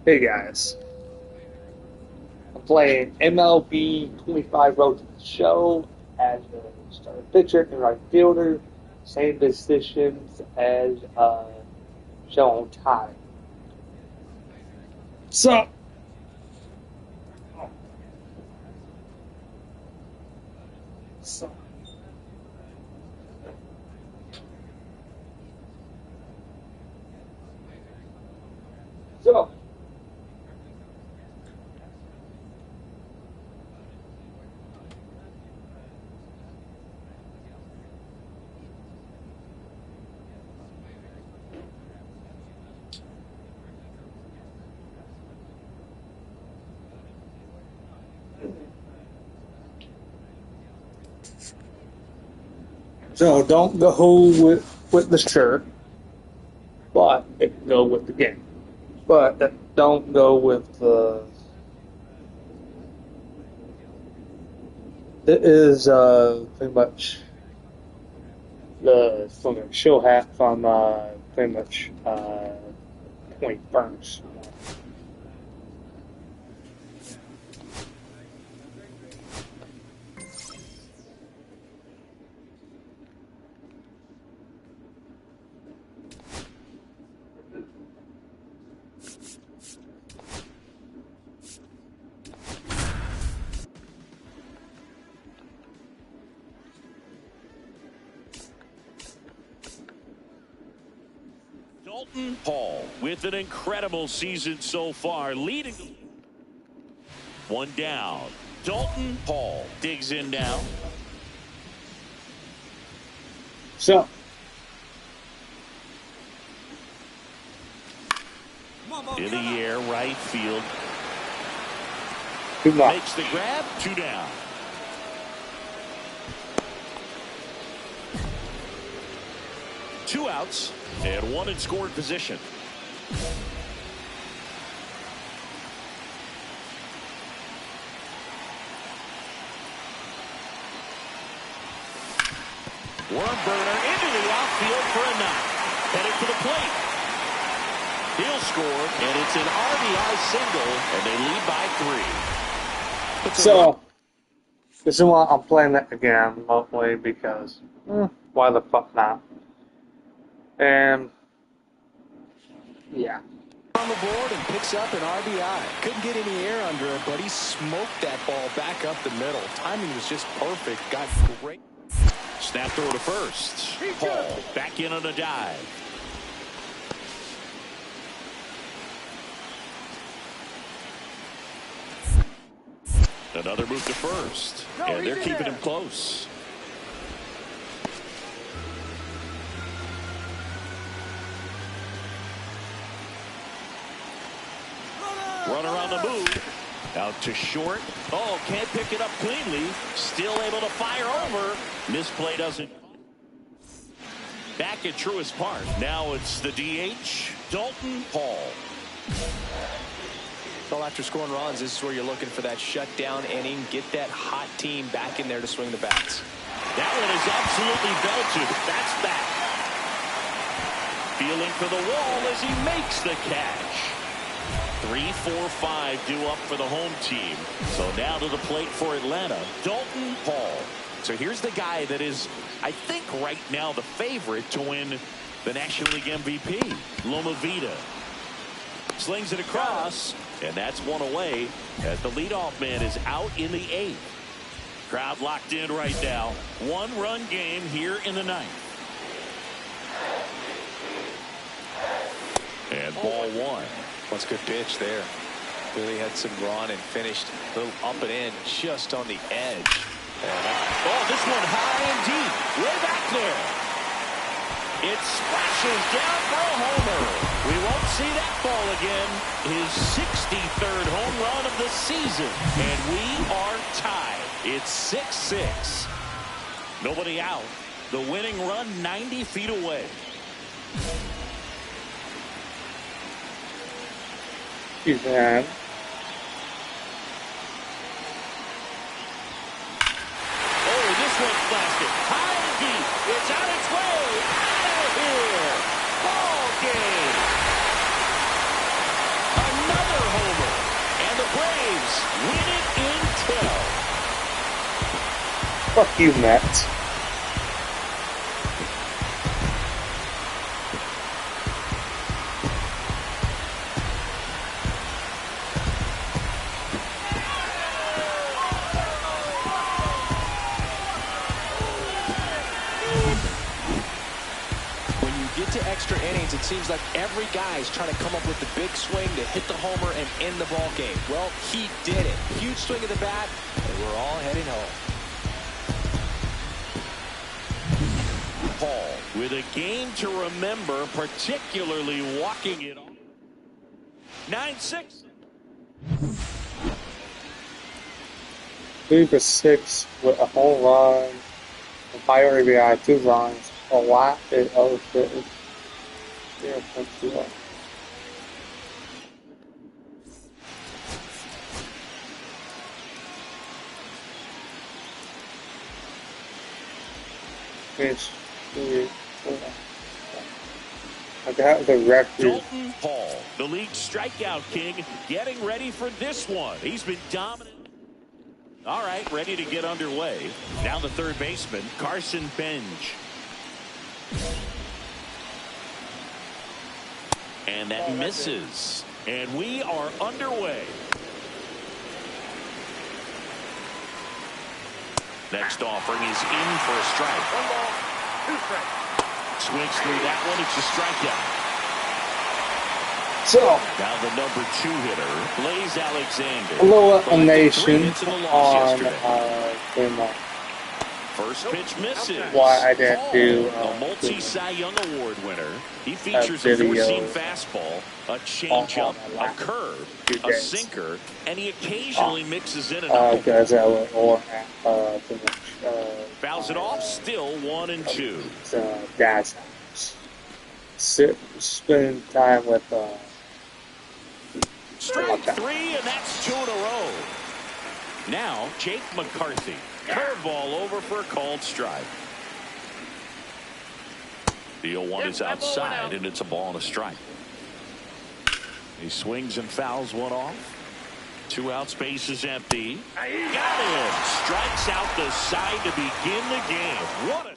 Hey guys, I'm playing MLB 25 Road to the Show as a starting pitcher and right fielder, same positions as show on time. So, so, so. So don't go with the shirt, but it can go with the game. But don't go with the. It is pretty much the from the show hat from pretty much Point Furnace. Dalton Hall with an incredible season so far, leading. One down. Dalton Hall digs in now. So. In the air, right field. Makes the grab, 2 down. Two outs and one in scored position. Worm burner into the outfield for a knock. Headed for the plate. He'll score, and it's an RBI single, and they lead by 3. So, this is why I'm playing it again, mostly because, why the fuck not? And, yeah. On the board and picks up an RBI. Couldn't get any air under it, but he smoked that ball back up the middle. Timing was just perfect. Got great. Snap throw to first. Hall back in on a dive. Another move to first. And they're keeping him close. Runner on the move. Out to short. Oh, can't pick it up cleanly. Still able to fire over. Misplay doesn't. Back at Truist Park. Now it's the DH, Dalton Hall. Well, after scoring runs, this is where you're looking for that shutdown inning. Get that hot team back in there to swing the bats. That one is absolutely belted. That's back. Feeling for the wall as he makes the catch. 3, 4, 5 due up for the home team. So now to the plate for Atlanta, Dalton Hall. So here's the guy that is, I think, right now the favorite to win the National League MVP, Loma Vida. Slings it across, and that's one away as the leadoff man is out in the 8th. Crowd locked in right now. 1-run game here in the 9th. And ball 1. That's a good pitch there. Really had some run and finished a little up and in just on the edge. Oh, this one high and deep. Way back there. It splashes down for a homer. We won't see that ball again. His 63rd home run of the season. And we are tied. It's 6-6. Nobody out. The winning run 90 feet away. He's had. Oh, this one's blasted. High and deep. It's on its way. Out of here. Ball game. Another Fuck you, Mets. Extra innings, it seems like every guy is trying to come up with the big swing to hit the homer and end the ball game. Well, he did it. Huge swing of the bat, and we're all heading home. Paul with a game to remember, particularly walking it off. 9-6. 3 for 6 with a home run, a 5 RBI, 2 runs, a lot of 0.2. I got the record. Dalton Paul, the league strikeout king, getting ready for this one. He's been dominant. All right, ready to get underway. Now the third baseman, Carson Benj. And that misses. And we are underway. Next offering is in for a strike. 1 ball, 2 strikes. Swings through that one. It's a strikeout. So, now the number 2 hitter, Blaze Alexander. hello, nation on First pitch misses. why I didn't do a multi-Cy Young Award winner. He features a four-seam fastball, a changeup, a curve, a sinker, and he occasionally mixes in an because I was fouls it off. Still 1-2. Dad's house. Spend time with strike 3, and that's 2 in a row. Now Jake McCarthy. Curveball over for a called strike. The 0-1 is outside, and it's a ball and a strike. He swings and fouls one off. 2 outs, base is empty. Got him. Strikes out the side to begin the game. What a...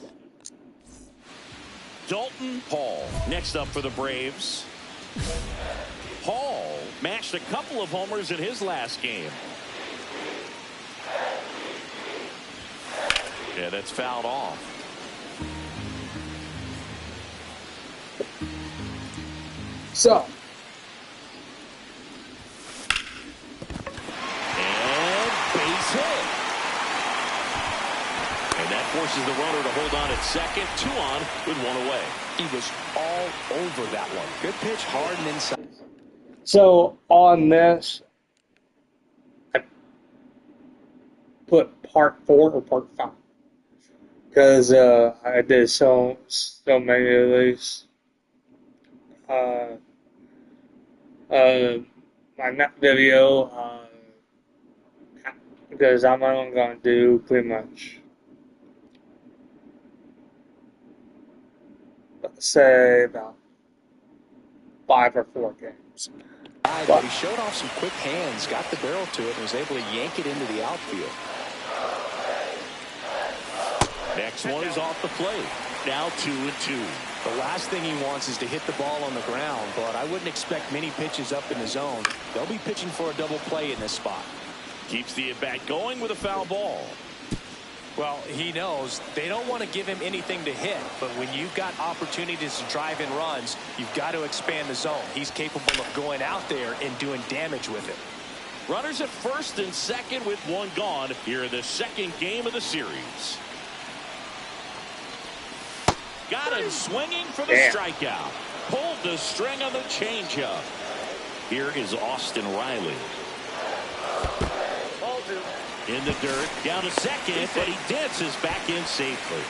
Dalton Paul next up for the Braves. Paul mashed a couple of homers in his last game. Yeah, that's fouled off. So. And base hit. And that forces the runner to hold on at second. 2 on with 1 away. He was all over that one. Good pitch, hard and inside. So on this, I put part 4 or part 5. Because I did so many of these. My next video, because I'm only going to do pretty much, let's say about 5 or 4 games. But he showed off some quick hands, got the barrel to it, and was able to yank it into the outfield. Next one is off the plate. Now 2-2. The last thing he wants is to hit the ball on the ground, but I wouldn't expect many pitches up in the zone. They'll be pitching for a double play in this spot. Keeps the at-bat going with a foul ball. Well, he knows they don't want to give him anything to hit, but when you've got opportunities to drive in runs, you've got to expand the zone. He's capable of going out there and doing damage with it. Runners at first and second with 1 gone here in the second game of the series. Got him swinging for the strikeout. Pulled the string on the changeup. Here is Austin Riley. Ball 2. In the dirt, down to second, but he dances back in safely.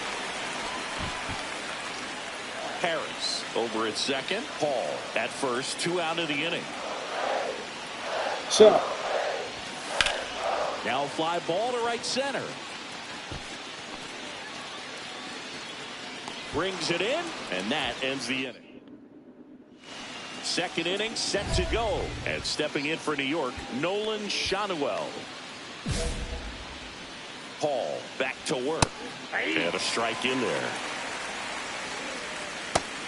Harris over at second. Paul at first, 2 out of the inning. So. Now fly ball to right center. Brings it in, and that ends the inning. Second inning set to go. And stepping in for New York, Nolan Schanuel. Paul back to work. And a strike in there.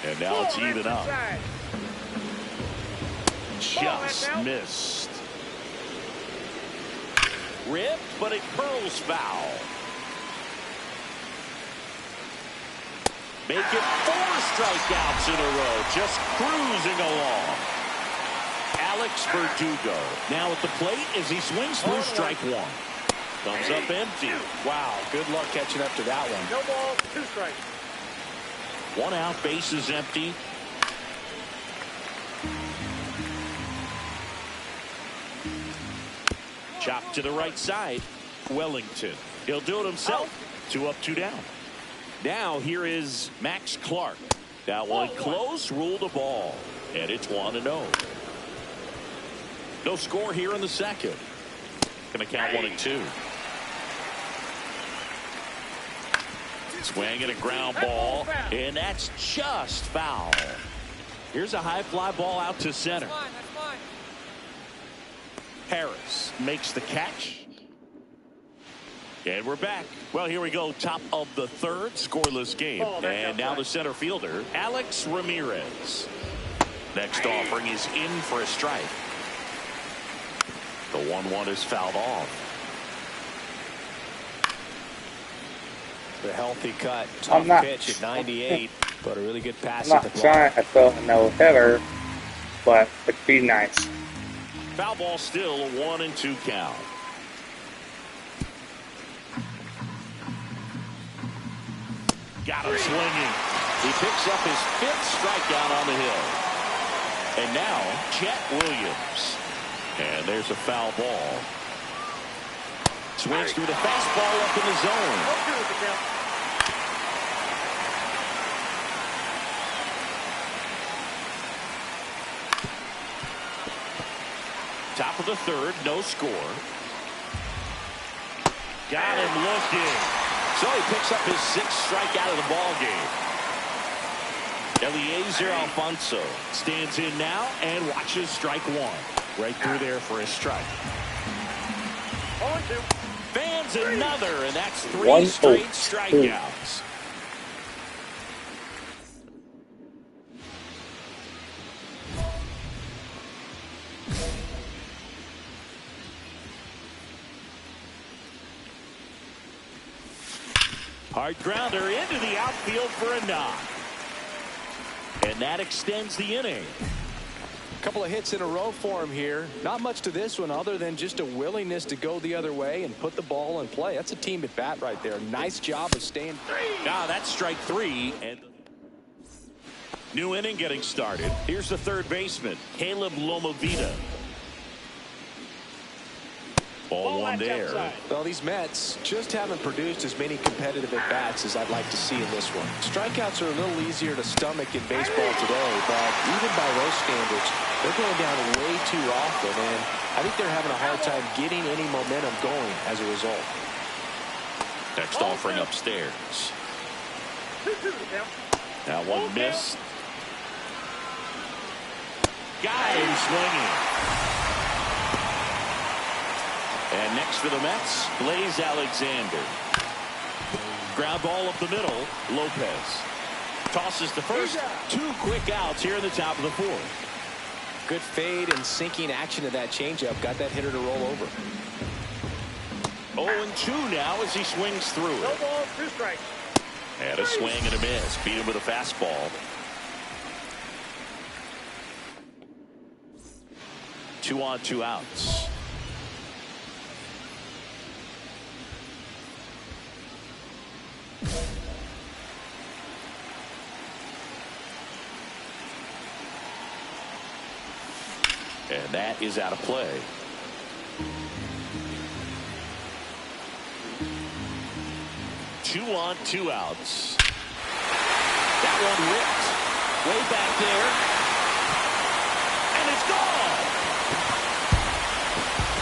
And now it's even up. Just missed. Ripped, but it curls foul. Make it 4 strikeouts in a row. Just cruising along. Alex Verdugo now at the plate as he swings through strike 1. Comes up empty. Wow, good luck catching up to that one. No ball, 2 strikes. 1 out, bases empty. Chop to the right side. Wellington. He'll do it himself. 2 up, 2 down. Now here is Max Clark. That one close, ruled a ball. And it's 1-0. No score here in the second. Gonna count 1-2. Swing and a ground ball, and that's just foul. Here's a high fly ball out to center. Harris makes the catch. And we're back. Well, here we go. Top of the third, scoreless game. And now the center fielder, Alex Ramirez. Next offering is in for a strike. The 1-1 is fouled off. The healthy cut. I'm Tough not- pitch at 98, but a really good pass I'm at the not ball. trying to throw a no-hitter, but it'd be nice. Foul ball still, a 1-2 count. Got him swinging. He picks up his 5th strikeout on the hill. And now Chet Williams. And there's a foul ball. Swings through the fastball up in the zone. Top of the third, no score. Got him looking. So he picks up his 6th strikeout of the ball game. Eliezer Alfonso stands in now and watches strike 1. Right through there for a strike. Fans another, and that's 3 straight strikeouts. Hard grounder into the outfield for a knock. And that extends the inning. A couple of hits in a row for him here. Not much to this one other than just a willingness to go the other way and put the ball in play. That's a team at bat right there. Nice job of staying. Now that's strike 3. And new inning getting started. Here's the third baseman, Caleb Lomavita. Ball 1 there. Well, these Mets just haven't produced as many competitive at-bats as I'd like to see in this one. Strikeouts are a little easier to stomach in baseball today, but even by those standards, they're going down way too often, and I think they're having a hard time getting any momentum going as a result. Next offering upstairs. Now one missed. Got him swinging. And next for the Mets, Blaze Alexander. Ground ball up the middle, Lopez. Tosses to first. 2 quick outs here in the top of the 4th. Good fade and sinking action to that changeup. Got that hitter to roll over. 0-2 now as he swings through No it. ball, 2 strikes. And a swing and a miss. Beat him with a fastball. 2 on, 2 outs. And that is out of play. Two on, 2 outs. That one ripped way back there. And it's gone.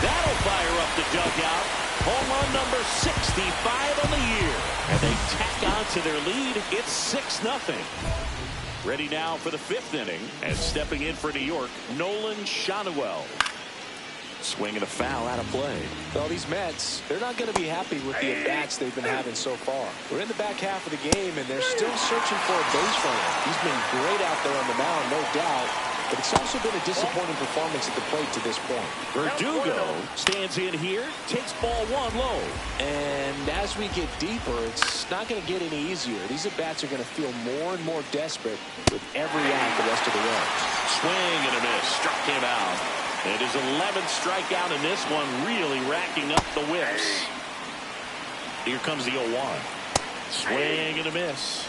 That'll fire up the dugout. Home run number 65 on the year. And they tack on to their lead. It's 6-0. Ready now for the 5th inning. And stepping in for New York, Nolan Schanuel. Swing and a foul out of play. Well, these Mets, they're not going to be happy with the at-bats they've been having so far. We're in the back half of the game, and they're still searching for a base runner. He's been great out there on the mound, no doubt. But it's also been a disappointing performance at the plate to this point. Verdugo stands in here, takes ball one low. And as we get deeper, it's not going to get any easier. These at-bats are going to feel more and more desperate with every out the rest of the way. Swing and a miss. Struck him out. It is 11th strikeout in this one, really racking up the whips. Here comes the 0-1. Swing and a miss.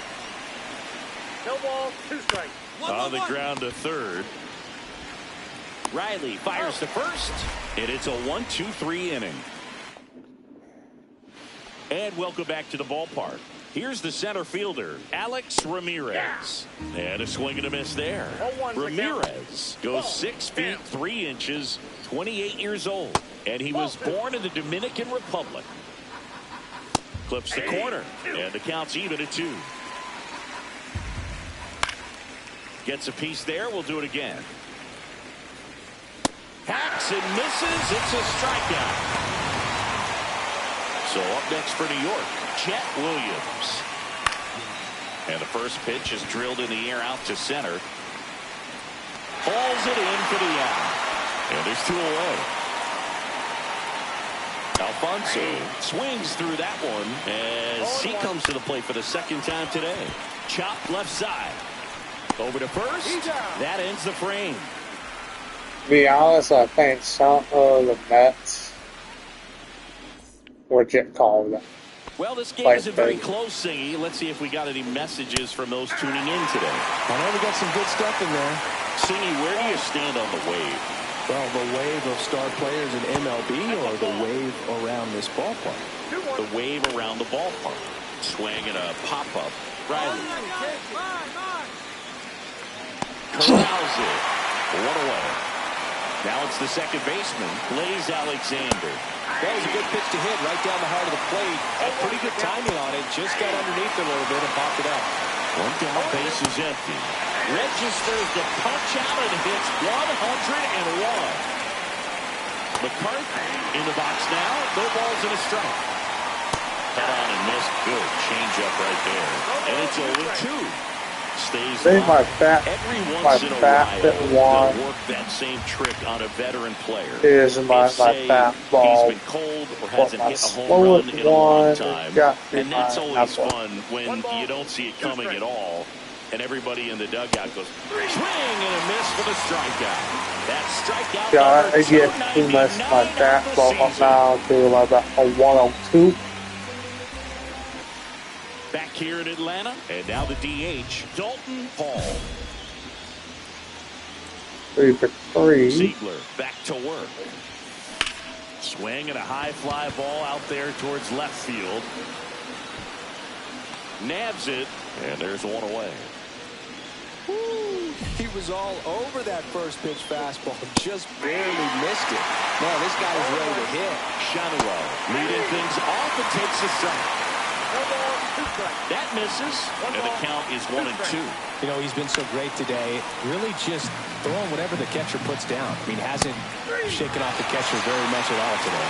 No ball, 2 strikes. On the ground to third. Riley fires to first, and it's a 1-2-3 inning. And welcome back to the ballpark. Here's the center fielder, Alex Ramirez. And a swing and a miss there. Ramirez goes 6 feet 3 inches, 28 years old. And he was born in the Dominican Republic. Clips the corner, and the count's even at 2. Gets a piece there. We'll do it again. Hacks and misses. It's a strikeout. So up next for New York, Chet Williams. And the first pitch is drilled in the air out to center. Falls it in for the out. And there's 2 away. Alfonso swings through that one as he comes to the plate for the second time today. Chopped left side. Over to first. That ends the frame. To be honest, I think some of the Mets were just called. Well, this game isn't very close, Singy. Let's see if we got any messages from those tuning in today. I know we got some good stuff in there. Singy, where do you stand on the wave? Well, the wave of star players in MLB or the wave around this ballpark? The wave around the ballpark. Swing and a pop-up. Riley. Corrals it. 1 away. Now it's the second baseman, Blaze Alexander. That was a good pitch to hit right down the heart of the plate. Had pretty good timing on it. Just got underneath a little bit and popped it up. 1 down, base is empty. Registers the punch out and hits 101. McCarthy in the box now. No balls and a strike. Cut on and missed. Good changeup right there. And it's 0-2. Stays my bat, every once my in a bat while, that they'll work that same trick on a veteran player. is my bat ball. He's been cold or hasn't hit a home run in a long time. And that's always fun when you don't see it coming at all. And everybody in the dugout goes, swing and a miss for the strikeout. That strikeout I get too much my bat ball now to about a 102. Back here in Atlanta, and now the DH, Dalton Hall. 3 for 3. Ziegler back to work. Swing and a high fly ball out there towards left field. Nabs it, and there's 1 away. Woo. He was all over that first pitch fastball, just barely missed it. Man, this guy is ready to hit. Shanawa leading things off and takes a strike. That misses, and the count is 1-2. You know, he's been so great today. Really just throwing whatever the catcher puts down. I mean, hasn't shaken off the catcher very much at all today.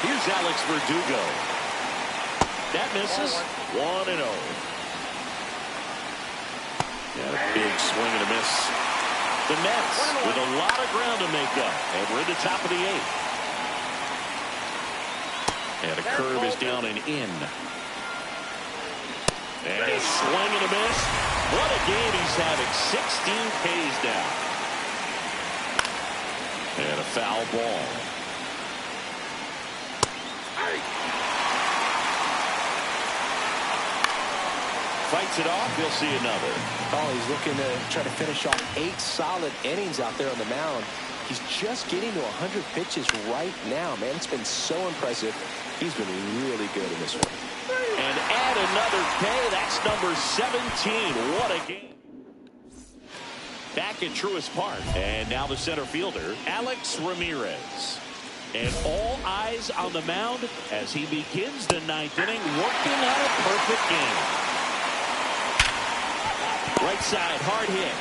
Here's Alex Verdugo. That misses, 1-0. Yeah, a big swing and a miss. The Mets with a lot of ground to make up, and we're in the top of the 8th. And a curve is down and in. And a swing and a miss. What a game he's having. 16 Ks down. And a foul ball. Fights it off. He'll see another. Oh, he's looking to try to finish off 8 solid innings out there on the mound. He's just getting to 100 pitches right now, man. It's been so impressive. He's been really good in this one. And add another K. That's number 17. What a game. Back at Truist Park. And now the center fielder, Alex Ramirez. And all eyes on the mound as he begins the 9th inning, working on a perfect game. Right side, hard hit.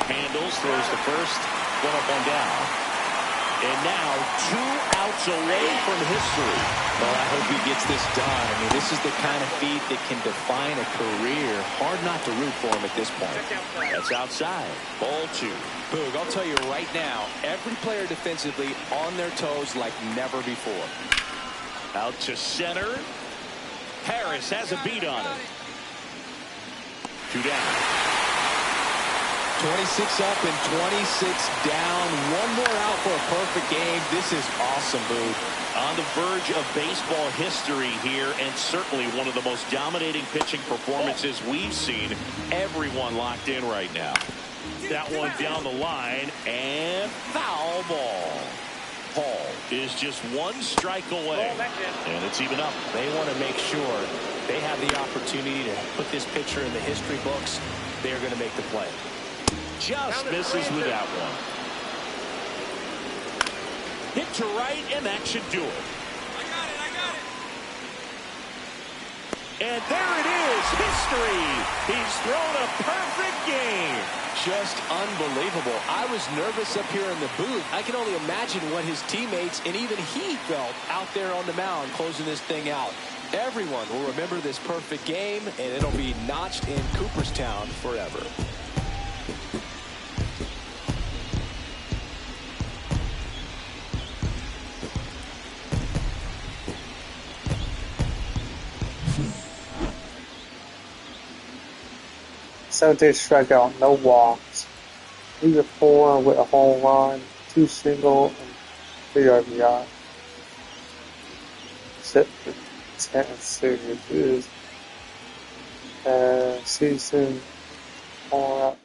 Handles, throws to first, 1 up, 1 down. And now 2 outs away from history. Well, I hope he gets this done. I mean, this is the kind of feat that can define a career. Hard not to root for him at this point. That's outside. Ball 2. Boog, I'll tell you right now, every player defensively on their toes like never before. Out to center. Harris has a beat on it. 2 down. 26 up and 26 down. One more out for a perfect game. This is awesome, Boog. On the verge of baseball history here, and certainly one of the most dominating pitching performances we've seen. Everyone locked in right now. That one down the line, and foul ball. Paul is just 1 strike away, and it's even up. They want to make sure they have the opportunity to put this pitcher in the history books. They're going to make the play. Just misses with that one. Hit to right, and that should do it. I got it. And there it is, history. He's thrown a perfect game. Just unbelievable. I was nervous up here in the booth. I can only imagine what his teammates and even he felt out there on the mound closing this thing out. Everyone will remember this perfect game, and it'll be notched in Cooperstown forever. Seventh strikeout, no walks. 3 of 4 with a home run, 2 single, and 3 RBI. Set for 10 signatures. Season all out.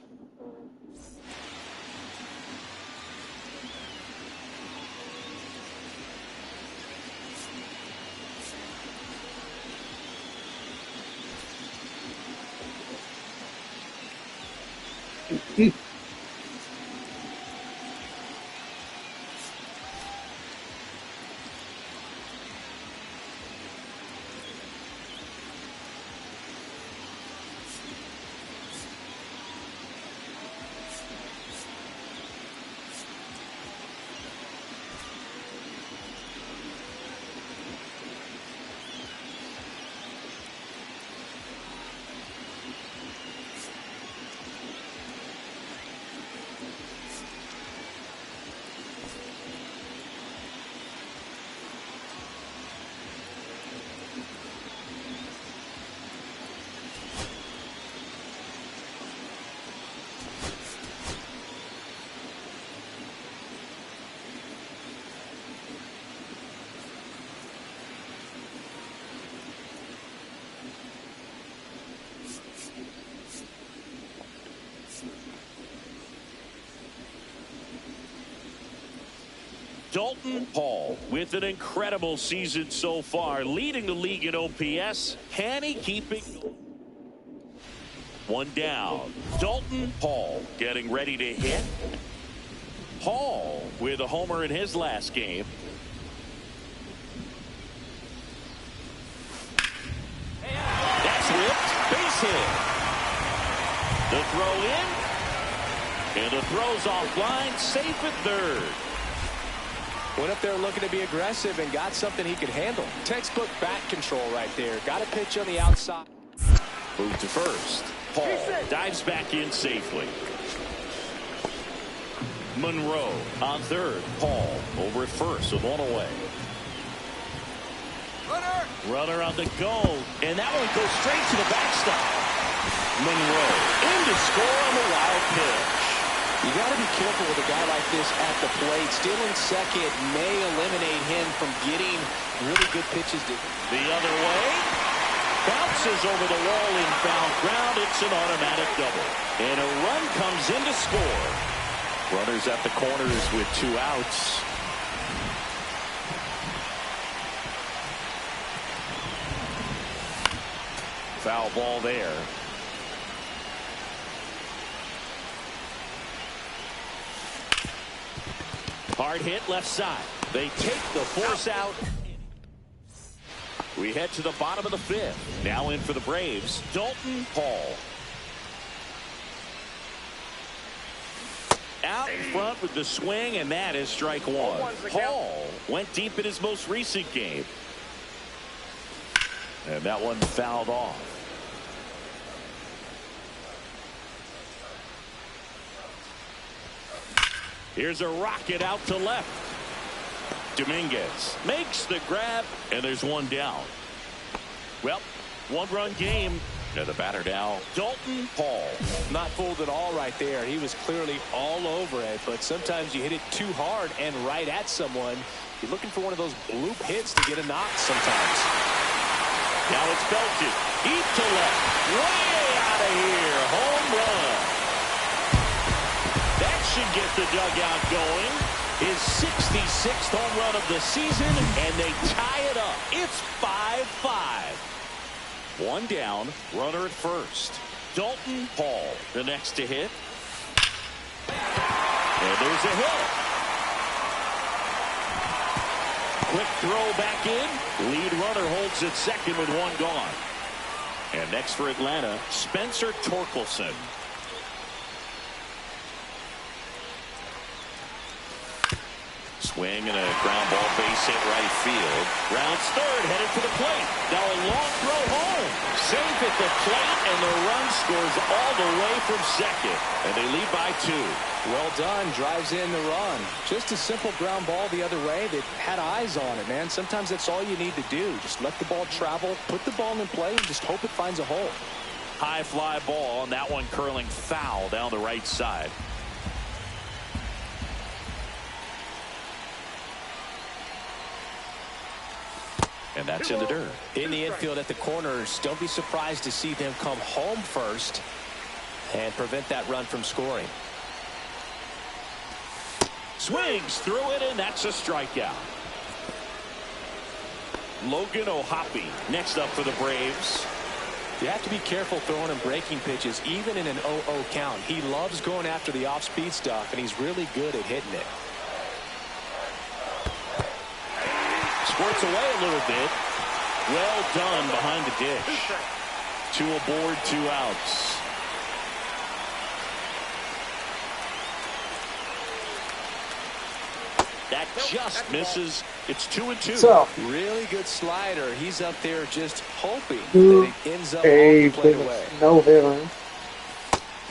Dalton Paul with an incredible season so far, leading the league in OPS. Can he keep it? 1 down. Dalton Paul getting ready to hit. Paul with a homer in his last game. That's whipped. Base hit. The throw in. And the throw's offline. Safe at third. Went up there looking to be aggressive and got something he could handle. Textbook bat control right there. Got a pitch on the outside. Move to first. Paul dives back in safely. Monroe on third. Paul over at first with 1 away. Runner on the go. And that one goes straight to the backstop. Monroe in to score on the wild pitch. You got to be careful with a guy like this at the plate. Stealing second may eliminate him from getting really good pitches. The other way. Bounces over the wall in foul ground. It's an automatic double. And a run comes in to score. Runners at the corners with 2 outs. Foul ball there. Hard hit left side. They take the force out. We head to the bottom of the 5th. Now in for the Braves, Dalton Paul. Out out in front with the swing, and that is strike one. Hall went deep in his most recent game. And that one fouled off. Here's a rocket out to left. Dominguez makes the grab, and there's one down. Well, one-run game. To the batter now, Dalton Hall. Not fooled at all right there. He was clearly all over it, but sometimes you hit it too hard and right at someone. You're looking for one of those bloop hits to get a knock sometimes. Now it's belted deep to left, way out of here. Home run. That should get the dugout going. His 66th home run of the season, and they tie it up. It's 5-5. One down, runner at first. Dalton Hall, the next to hit. And there's a hit. Quick throw back in. Lead runner holds at second with one gone. And next for Atlanta, Spencer Torkelson. Swing and a ground ball, base hit right field. Rounds third, headed for the plate. Now a long throw home. Safe at the plate, and the run scores all the way from second. And they lead by 2. Well done. Drives in the run. Just a simple ground ball the other way that had eyes on it, man. Sometimes that's all you need to do. Just let the ball travel, put the ball in play, and just hope it finds a hole. High fly ball, and that one curling foul down the right side. And that's in the dirt. In the infield at the corners, don't be surprised to see them come home first and prevent that run from scoring. Swings through it, and that's a strikeout. Logan O'Hoppe next up for the Braves. You have to be careful throwing him breaking pitches, even in an 0-0 count. He loves going after the off-speed stuff, and he's really good at hitting it. Squirts away a little bit. Well done behind the dish. 2 aboard, 2 outs. That just misses. It's 2-2. So, really good slider. He's up there just hoping that it ends up on the plate away. No hitter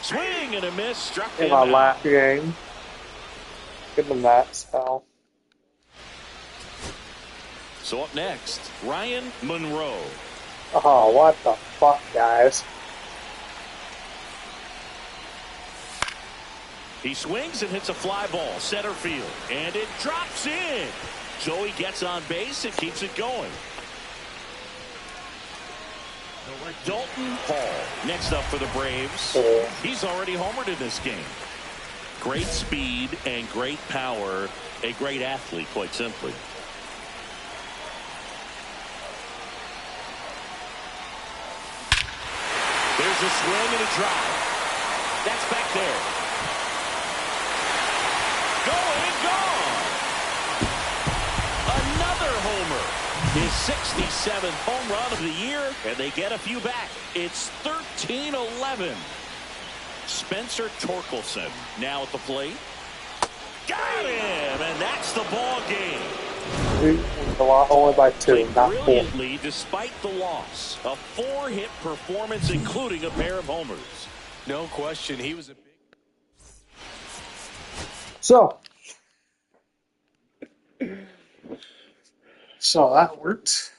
Swing and a miss. Struck in him my out. last game. Give him that spell. So up next, Ryan Monroe. Oh, what the fuck, guys? He swings and hits a fly ball, center field, and it drops in. So he gets on base and keeps it going. Dalton Hall next up for the Braves. He's already homered in this game. Great speed and great power. A great athlete, quite simply. There's a swing and a drive. That's back there. Going and gone. Another homer. His 67th home run of the year, and they get a few back. It's 13-11. Spencer Torkelson now at the plate. Got him, and that's the ball game. Only by 2, Played not 4. brilliantly despite the loss. A 4-hit performance, including a pair of homers. No question. He was a big... So that worked.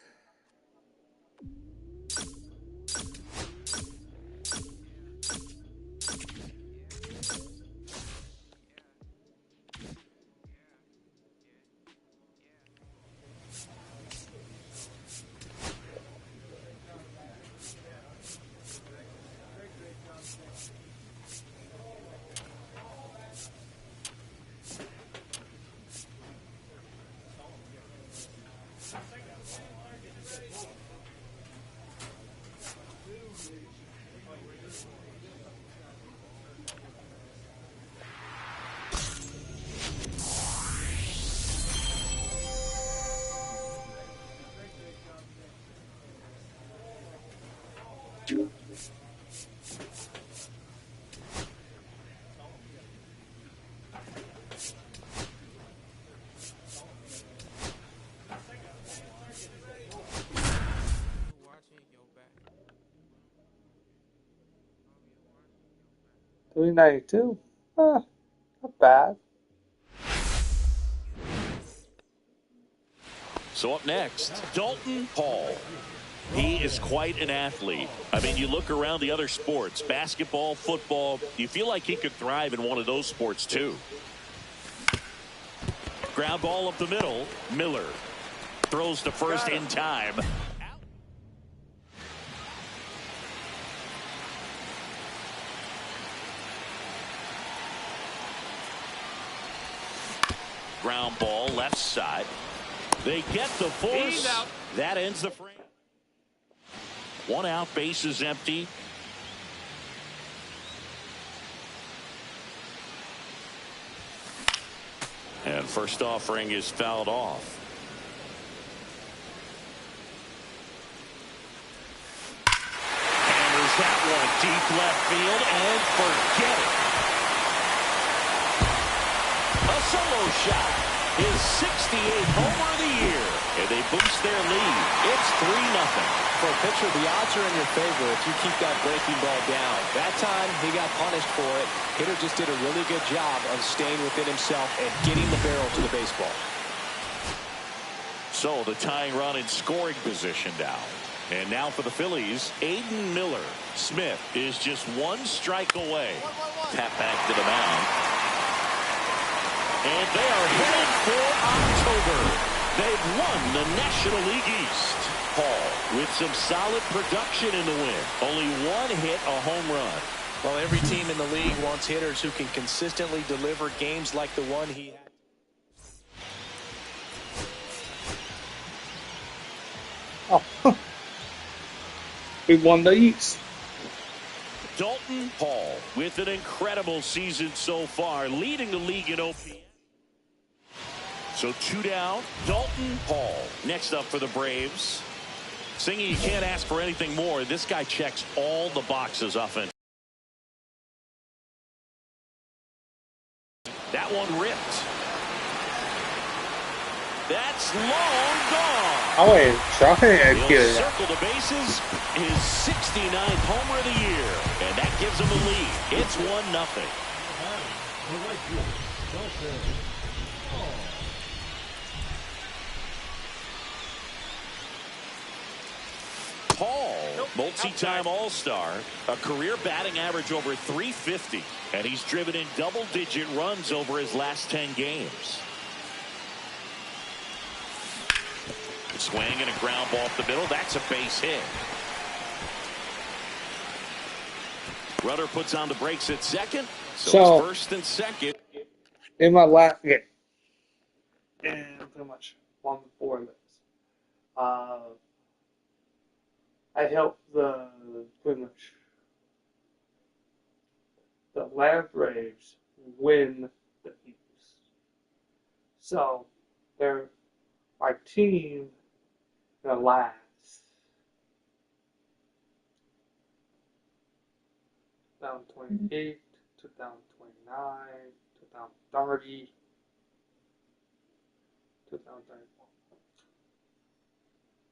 392. Not bad. So up next, Dalton Hall. He is quite an athlete. I mean, you look around the other sports, basketball, football, you feel like he could thrive in one of those sports too. Ground ball up the middle. Miller throws to first in time. Ground ball left side. They get the force. That ends the frame. One out, base is empty. And first offering is fouled off. Hammers that one deep left field and forget it. A solo shot. His 68th homer of the year. And they boost their lead. It's 3-0. For a pitcher, the odds are in your favor if you keep that breaking ball down. That time, he got punished for it. Hitter just did a really good job of staying within himself and getting the barrel to the baseball. So the tying run in scoring position now. And now for the Phillies, Aiden Miller. Smith is just one strike away. Tap back to the mound. And they are headed for October. They've won the National League East. Hall with some solid production in the win. Only one hit, a home run. Well, every team in the league wants hitters who can consistently deliver games like the one he had. Oh, we won the East. Dalton Hall with an incredible season so far, leading the league in OPS. So 2 down, Dalton Hall. Next up for the Braves. Singy, you can't ask for anything more. This guy checks all the boxes offense. That one ripped. That's long gone. I was trying to He'll get it. circle the bases. His 69th homer of the year. And that gives him a lead. It's 1-0. Paul, multi-time All-Star, a career batting average over 350, and he's driven in double-digit runs over his last 10 games. Swing and a ground ball up the middle. That's a base hit. Runner puts on the brakes at second, so it's first and second. In my last game, and pretty much 1 before this, I helped pretty much the Atlanta Braves win the East. So they're my team in the last 2028, 2029, 2030, 2034.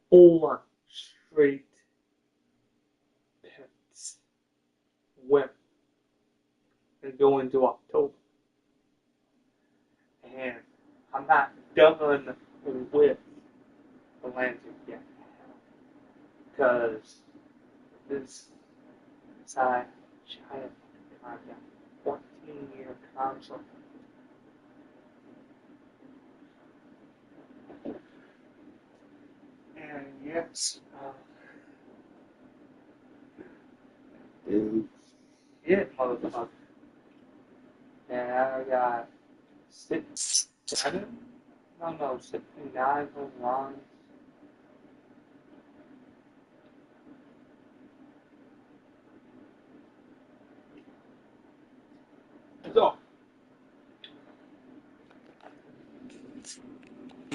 4 straight picks win and go into October. And I'm not done with Atlanta yet. Because this side giant contract, 14-year contract. And yes, yeah, motherfucker. And I got 69 home runs. So,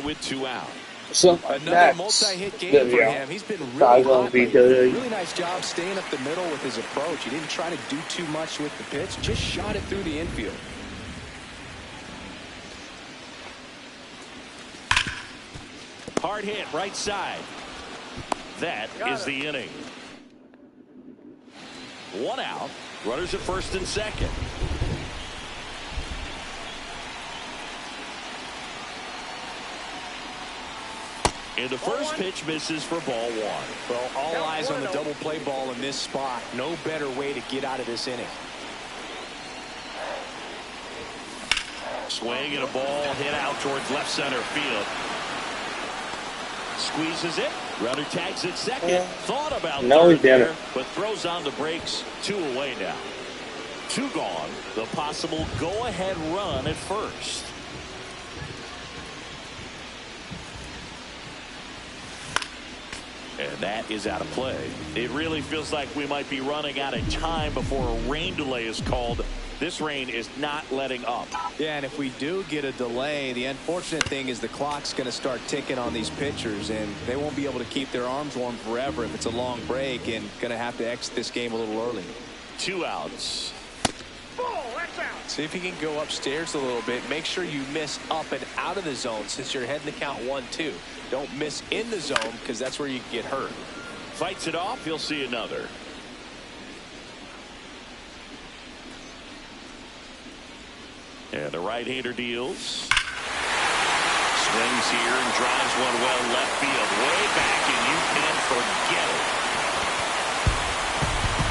With 2 out. so Another multi-hit game for him. He's been really hot lately. Really nice job staying up the middle with his approach. He didn't try to do too much with the pitch. Just shot it through the infield. Hard hit right side. That is the inning. One out. Runners at first and second. And the first pitch misses for ball one. Well, all eyes on the double play ball in this spot. No better way to get out of this inning. Swing and a ball hit out towards left center field. Squeezes it. Runner tags it second. Yeah. Thought about No, he third there, didn't. but throws on the brakes. 2 away now. 2 gone. The possible go-ahead run at first. And that is out of play. It really feels like we might be running out of time before a rain delay is called. This rain is not letting up. Yeah, and if we do get a delay, the unfortunate thing is the clock's going to start ticking on these pitchers, and they won't be able to keep their arms warm forever if it's a long break, and going to have to exit this game a little early. 2 outs. Ball, that's out. See if you can go upstairs a little bit. Make sure you miss up and out of the zone since you're heading to count 1-2. Don't miss in the zone because that's where you can get hurt. Fights it off. He'll see another. And the right-hander deals. Swings here and drives one well left field. Way back, and you can forget it.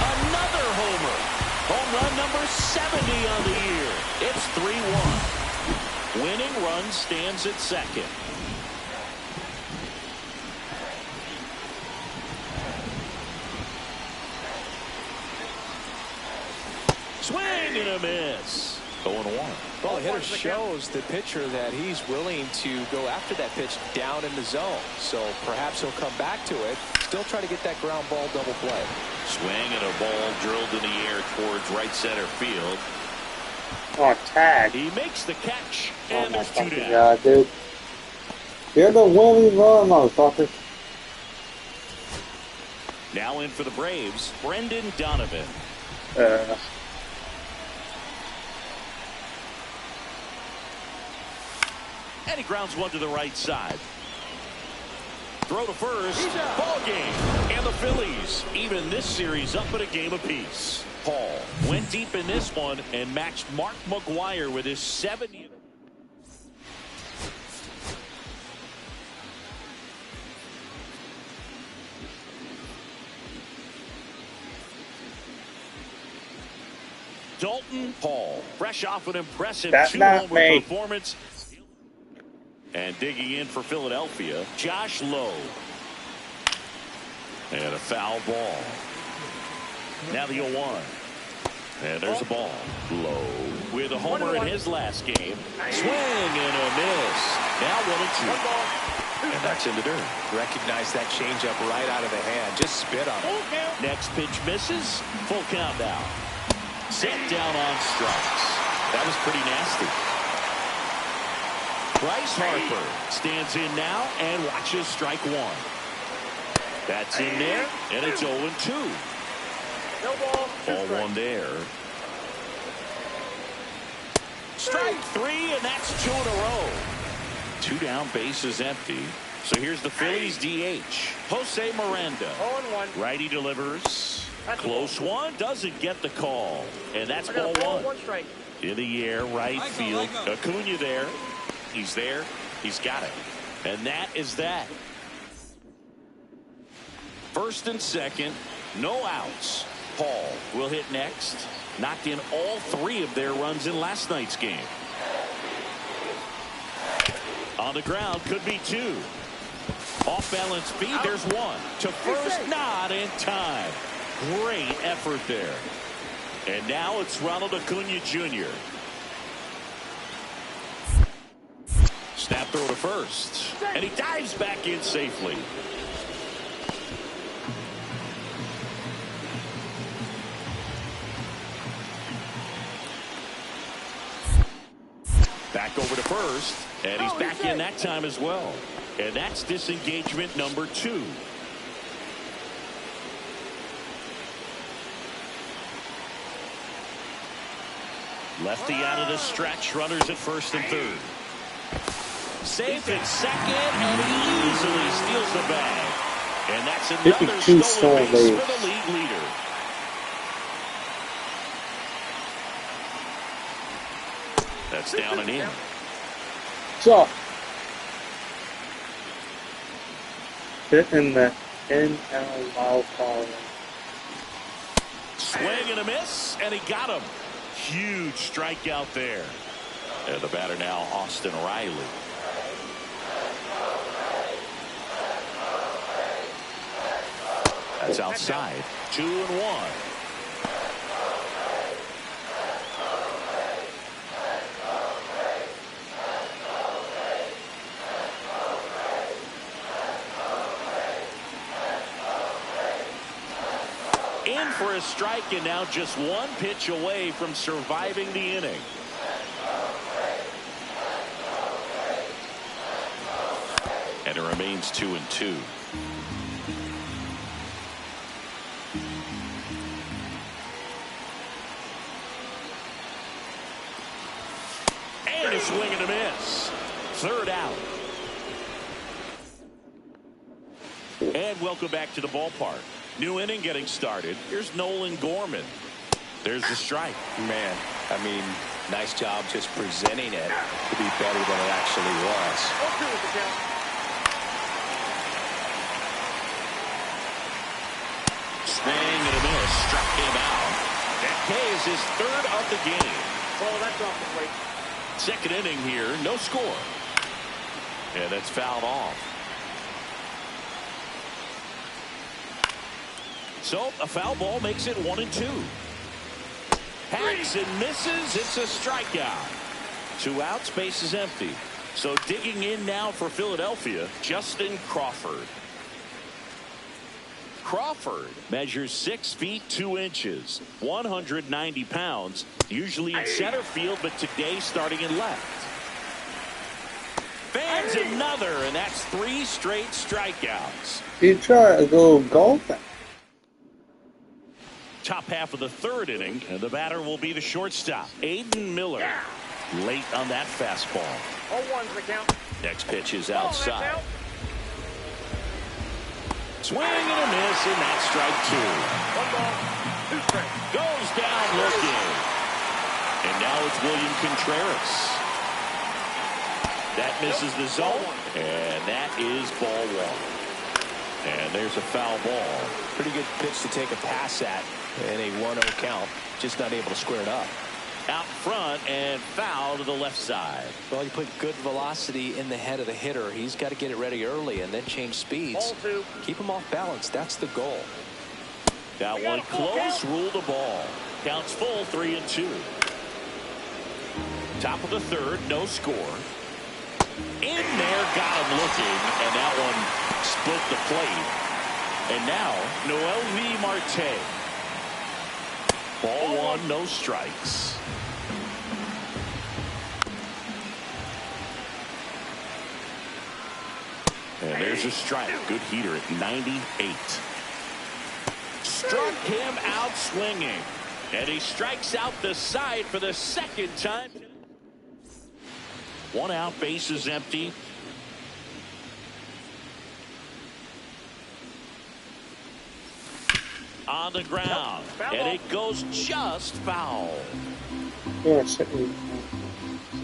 Another homer. Home run number 70 on the year. It's 3-1. Winning run stands at second. Swing and a miss. 0-1. Well, the hitter shows the pitcher that he's willing to go after that pitch down in the zone. So perhaps he'll come back to it. Still try to get that ground ball double play. Swing and a ball drilled in the air towards right center field. Oh, tag. He makes the catch, Oh and my there's 2 fucking down. god, dude. You're the winning run, motherfucker. Now in for the Braves, Brendan Donovan. And he grounds one to the right side. Throw to first. Ball game. And the Phillies even this series up at a game apiece. Paul went deep in this one and matched Mark McGwire with his 7. Dalton Paul, fresh off an impressive 2-homer performance. And digging in for Philadelphia, Josh Lowe. And a foul ball. Now the 0-1. And there's a ball. Lowe with a homer in his last game. Swing and a miss. Now 1-2. And that's in the dirt. Recognize that changeup right out of the hand. Just spit on it. Next pitch misses. Full count now. Set down on strikes. That was pretty nasty. Bryce Harper stands in now and watches strike 1. That's in there, and it's 0-2. No ball. Ball 1 there. Strike 3, and that's 2 in a row. 2 down, bases empty. So here's the Phillies DH, Jose Miranda. 0-1. Righty delivers. Close one, doesn't get the call. And that's I got ball a 1. 1 strike. In the air, right field. Acuna there. He's there. He's got it. And that is that. First and second, no outs. Paul will hit next. Knocked in all 3 of their runs in last night's game. On the ground, could be 2. Off balance feed, there's 1. To first, not in time. Great effort there. And now it's Ronald Acuna Jr. Snap throw to first. And he dives back in safely. Back over to first. And he's back in that time as well. And that's disengagement number 2. Lefty out of the stretch. Runners at first and third. Safe at second, and he easily steals the bag. And that's another stolen base for the league leader. That's down and in. So, in the NL wild card. Swing and a miss, and he got him. Huge strikeout there. And the batter now, Austin Riley. That's outside. 2-1. In for a strike, and now just one pitch away from surviving the inning. And it remains 2-2. And a swing and a miss. Third out. And welcome back to the ballpark. New inning getting started. Here's Nolan Gorman. There's the strike. Man, I mean, nice job just presenting it to be better than it actually was. Swing and a miss. Struck him out. That K is his third of the game. Oh, that's off the plate. Second inning here, no score. And that's fouled off. So a foul ball makes it 1-2. Hacks and misses. It's a strikeout. 2 outs, base is empty. So digging in now for Philadelphia, Justin Crawford. Crawford measures 6 feet 2 inches, 190 pounds, usually in center field, but today starting in left. Fans another, and that's 3 straight strikeouts. You try to go golfing. Top half of the third inning, and the batter will be the shortstop, Aiden Miller. Late on that fastball. 0-1's the count. Next pitch is outside. Swing and a miss, and that's strike 2. 1 ball, 2 strikes. Goes down looking. And now it's William Contreras. That misses the zone, and that is ball 1. And there's a foul ball. Pretty good pitch to take a pass at in a 1-0 count. Just not able to square it up. Out front and foul to the left side. Well, you put good velocity in the head of the hitter. He's got to get it ready early and then change speeds. Ball 2. Keep him off balance. That's the goal. That one close, ruled the ball. Counts full, 3-2. Top of the third, no score. In there, got him looking, and that one split the plate. And now, Noelvi Marte. Ball 1, no strikes. And there's a strike. Good heater at 98. Struck him out swinging. And he strikes out the side for the second time. 1 out, base is empty. On the ground. And it goes just foul. Yeah, should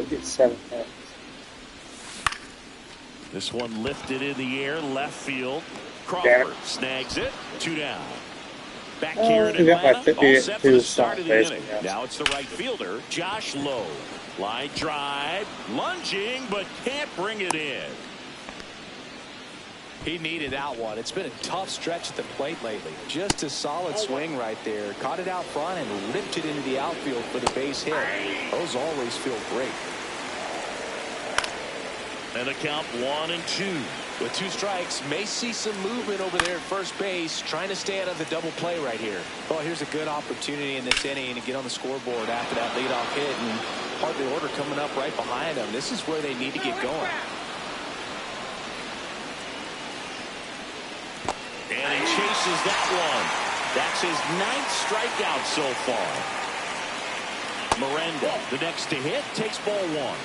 get 7 hits. This one lifted in the air, left field. Crawford snags it. 2 down. Back here in Atlanta, all set for the start of the inning. Now it's the right fielder, Josh Lowe. Line drive, lunging, but can't bring it in. He needed that one. It's been a tough stretch at the plate lately. Just a solid swing right there. Caught it out front and ripped it into the outfield for the base hit. Those always feel great. And a count 1-2. With 2 strikes, may see some movement over there at first base, trying to stay out of the double play right here. Well, here's a good opportunity in this inning to get on the scoreboard after that leadoff hit, and part of the order coming up right behind them. This is where they need to get going. And he chases that one. That's his 9th strikeout so far. Miranda, the next to hit, takes ball 1.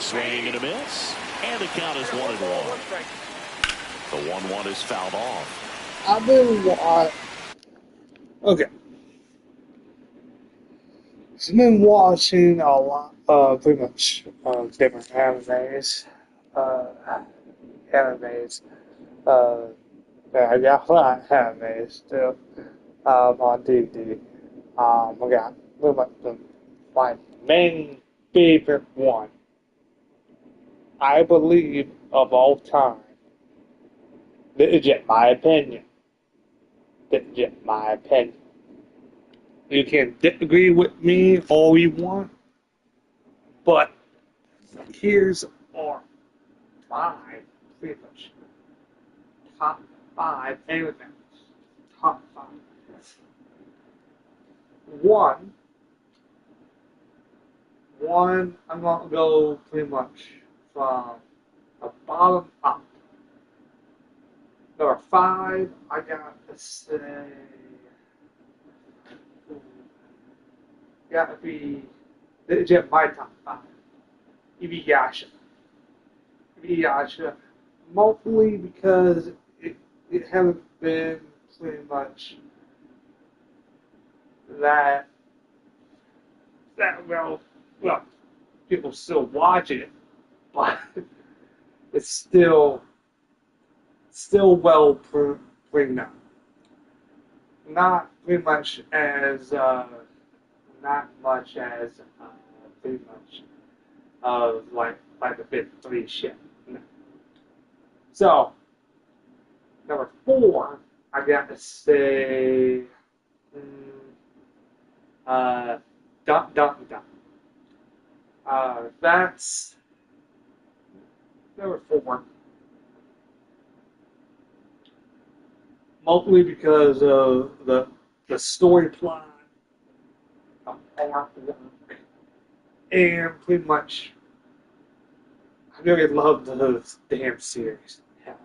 Swing and a miss. And the count is 1-1. The 1-1 is fouled off. I've been okay. I've been watching a lot, pretty much, different animes. Uh, animes. Uh, yeah, I got a lot of animes too, on DVD. I got pretty much my main favorite one, I believe, of all time. This is just my opinion. This is just my opinion. You can disagree with me all you want, but here's our five, pretty much, top five animes. Top five. One, I'm gonna go pretty much from the bottom up. Number five, I got to say, gotta be legit my top five. Inuyasha. Inuyasha, mostly because it hasn't been pretty much that well, people still watch it, but it's still well bring up. Not pretty much as not much as pretty much of like the big three shit. No. So number four, I got to say, dun dun dun. That's number four. Mostly because of the story plot, the artwork, and pretty much I really love the damn series. Hell,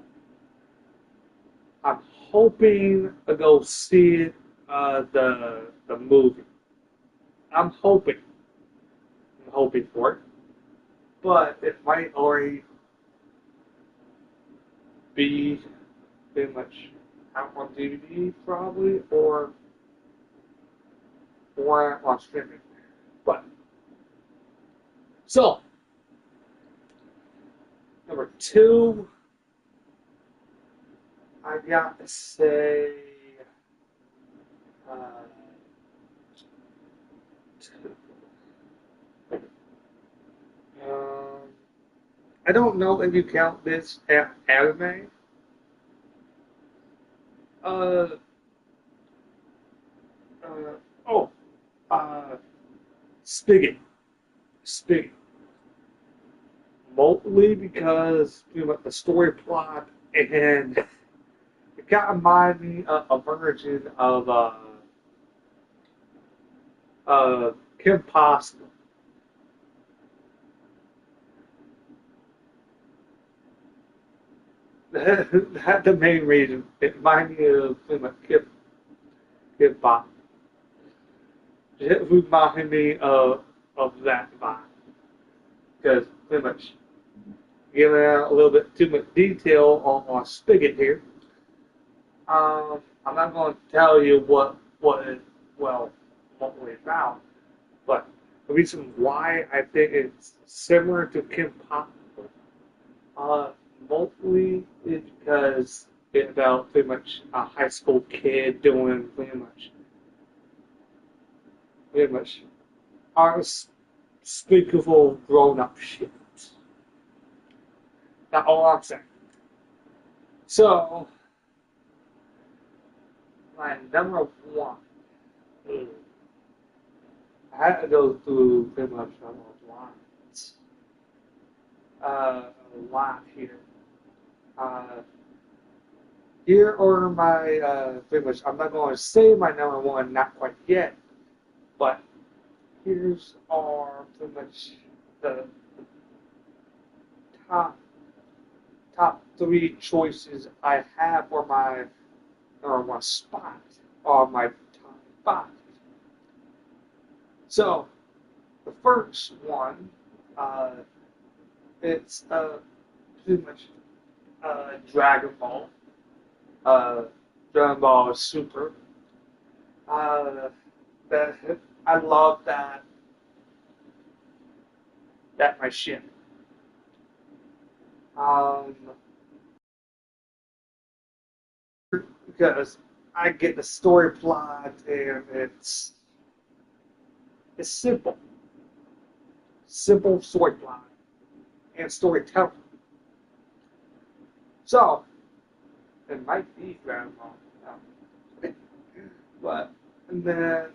I'm hoping to go see the movie. I'm hoping for it, but it might already be pretty much out on DVD probably or on streaming. But so number two, I got to say, uh, um, I don't know if you count this as anime. Uh, uh, oh, uh, Spigot. Spigot. Mostly because pretty much the story plot and it kind of reminded me of a version of Kim Possible. That's the main reason. It reminded me of pretty much Kim Possible. It reminded me of that vibe. Because pretty much giving out a little bit too much detail on Spigot here. I'm not going to tell you what it's about, but the reason why I think it's similar to Kim Possible, mostly is because it's about pretty much a high school kid doing pretty much unspeakable grown up shit. That's all I'm saying. So, my number one. I had to go through pretty much a lot here. Uh, Here are my pretty much. I'm not going to say my number one, not quite yet, but here's are pretty much the top three choices I have for my number one spot on my top five. So the first one, it's pretty much Dragon Ball. Dragon Ball Super. That I love that. That my shit. Because I get the story plot and it's simple story plot and storytelling. So it might be Grandma, but and then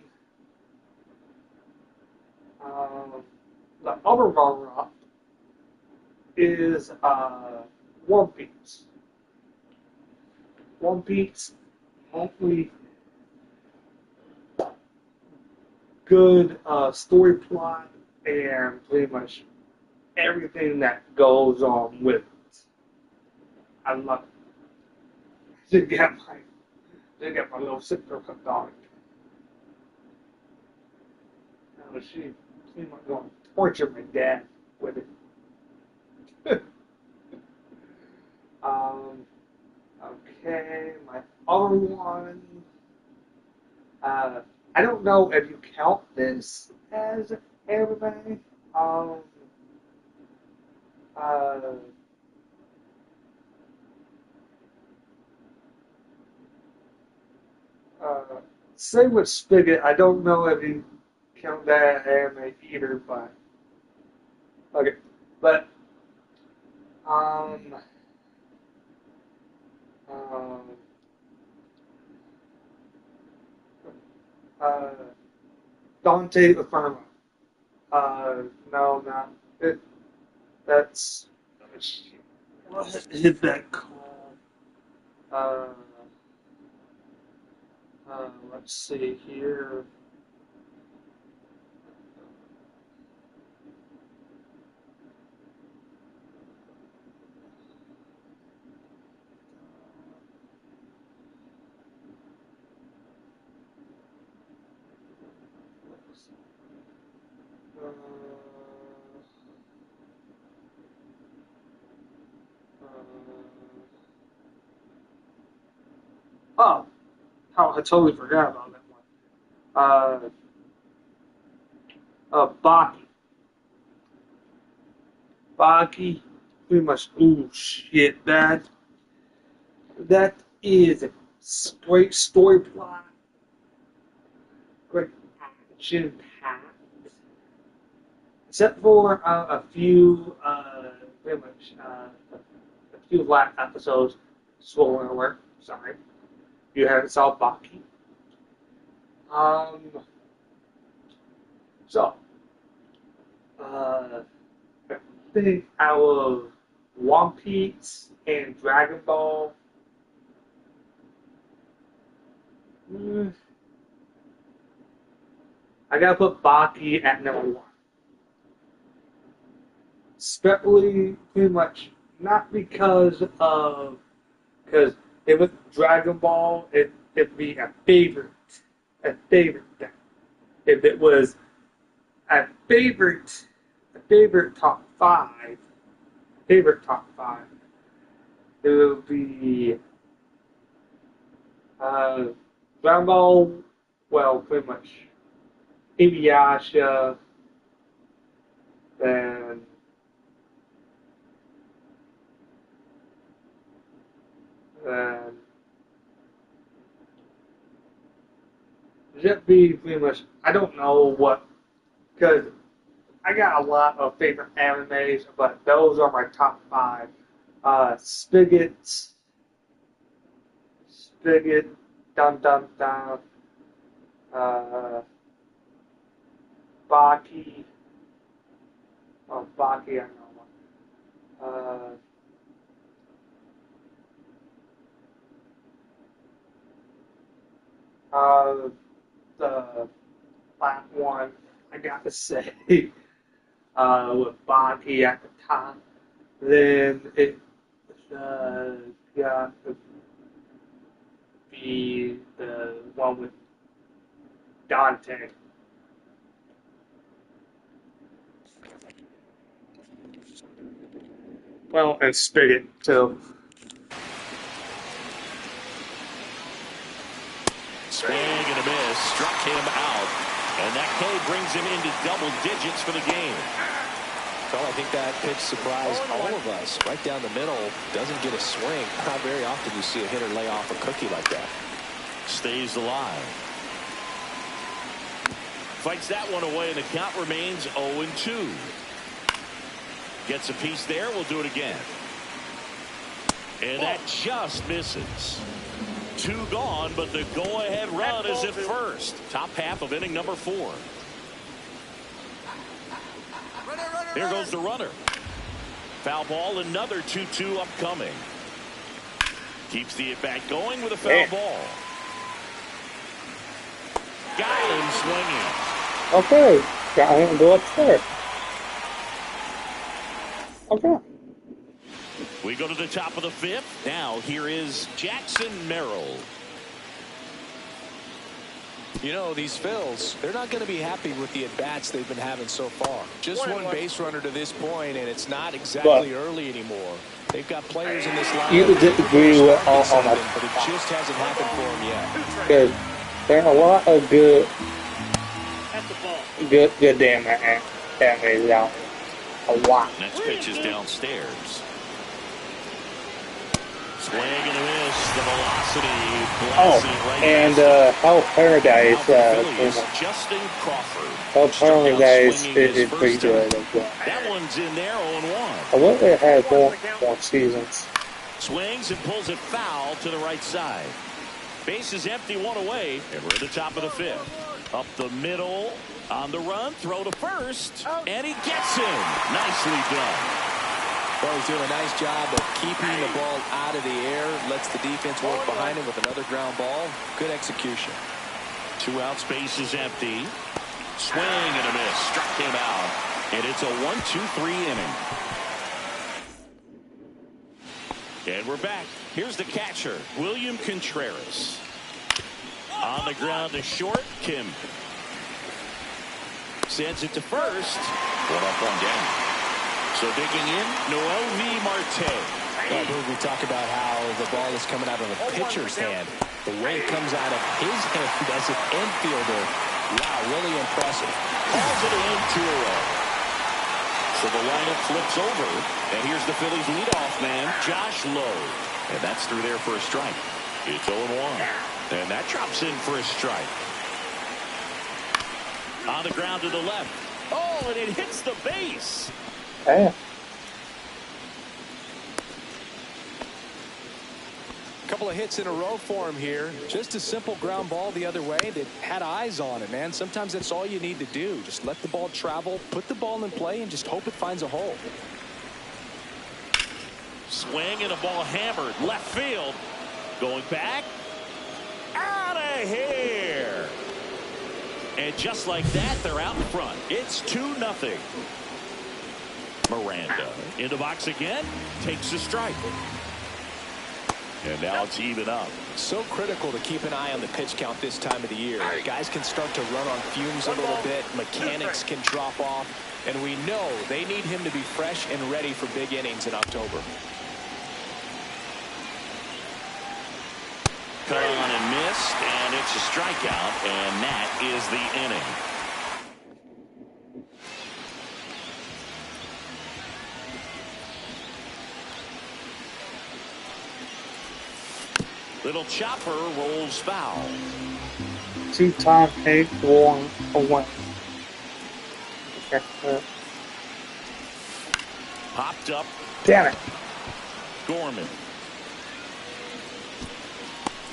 the other runner-up is One Piece. One Piece, hopefully good story plot and pretty much everything that goes on with it. I love it. Did get my little sister hooked on it. Now she might go and torture my dad with it. Okay, my other one. I don't know if you count this as anime. Um, uh, uh, Same with Spigot. I don't know if you count that anime either, but okay. But um, um, uh, Dante Inferno. No, not it. That's what is that called? Uh, let's see here. Uh, oh, I totally forgot about that one. Baki. Baki, pretty much. Ooh, shit, that is a great story plot, great action packed, except for a few, pretty much, a few last episodes. Spoiler alert, sorry. You haven't saw Baki. Um, so, I think out of One Piece and Dragon Ball, mm, I gotta put Baki at number one. Especially pretty much not because if it's Dragon Ball, it'd be a favorite thing. If it was a favorite top five, it would be uh, Dragon Ball. Well, pretty much Inuyasha, then then Jet be pretty much. I don't know what because I got a lot of favorite animes, but those are my top five. Spigot, Spigot, Dun Dun Dun, uh, Baki, Baki, I know. The last one, I gotta say, with Baki at the top, then it got to be the one with Dante. Well, and Spigot too. Swing and a miss. Struck him out. And that K brings him into double digits for the game. Well, I think that pitch surprised all of us. Right down the middle, doesn't get a swing. Not very often you see a hitter lay off a cookie like that. Stays alive. Fights that one away, and the count remains 0-2. Gets a piece there. We'll do it again. And that just misses. 2 gone, but the go-ahead run is at first. Top half of inning number 4. Here goes the runner. Foul ball, another 2-2 upcoming. Keeps the at-bat going with a foul ball. Got him swinging. Okay. Got him to go upstairs. Okay. We go to the top of the 5th. Now here is Jackson Merrill. You know, these Phils, they're not going to be happy with the at-bats they've been having so far. Just one base runner to this point, and it's not exactly early anymore. They've got players in this line. You disagree with all that, but it just hasn't happened for them yet. because there are a lot of good damn is out. A lot. Next pitch is downstairs. Swing and a miss. The velocity blasting right and Hell Paradise. Justin Crawford. Hell Paradise is pretty good as well. That one's in there, 0-1. I wish they had more seasons. Swings and pulls it foul to the right side. Base is empty, 1 away, and we're at the top of the 5th. Up the middle, on the run, throw to first, and he gets him. Nicely done. Well, he's doing a nice job of keeping the ball out of the air, lets the defense work behind him with another ground ball. Good execution. 2 outs, base is empty. Swing and a miss. Struck him out. And it's a 1-2-3 inning. And we're back. Here's the catcher, William Contreras. On the ground to short, Kim. Sends it to first. 1 up, 1 down. So digging in, Noel V. Marte. We talk about how the ball is coming out of the pitcher's hand. The way it comes out of his hand as an infielder, wow, really impressive. Calls it in 2-0. So the lineup flips over, and here's the Phillies leadoff man, Josh Lowe. And that's through there for a strike. It's 0-1. And that drops in for a strike. On the ground to the left. Oh, and it hits the base. Damn. Couple of hits in a row for him here. Just a simple ground ball the other way that had eyes on it, man. Sometimes that's all you need to do. Just let the ball travel, put the ball in play, and just hope it finds a hole. Swing and a ball hammered. Left field. Going back. Out of here. And just like that, they're out in front. It's 2-0. Miranda in the box again. Takes a strike. And now it's even up. So critical to keep an eye on the pitch count this time of the year. Guys can start to run on fumes a little bit. Mechanics can drop off. And we know they need him to be fresh and ready for big innings in October. Cut on and missed. And it's a strikeout. And that is the inning. Little chopper rolls foul. 2-time hate, 1 away. Popped up. Damn it. Gorman.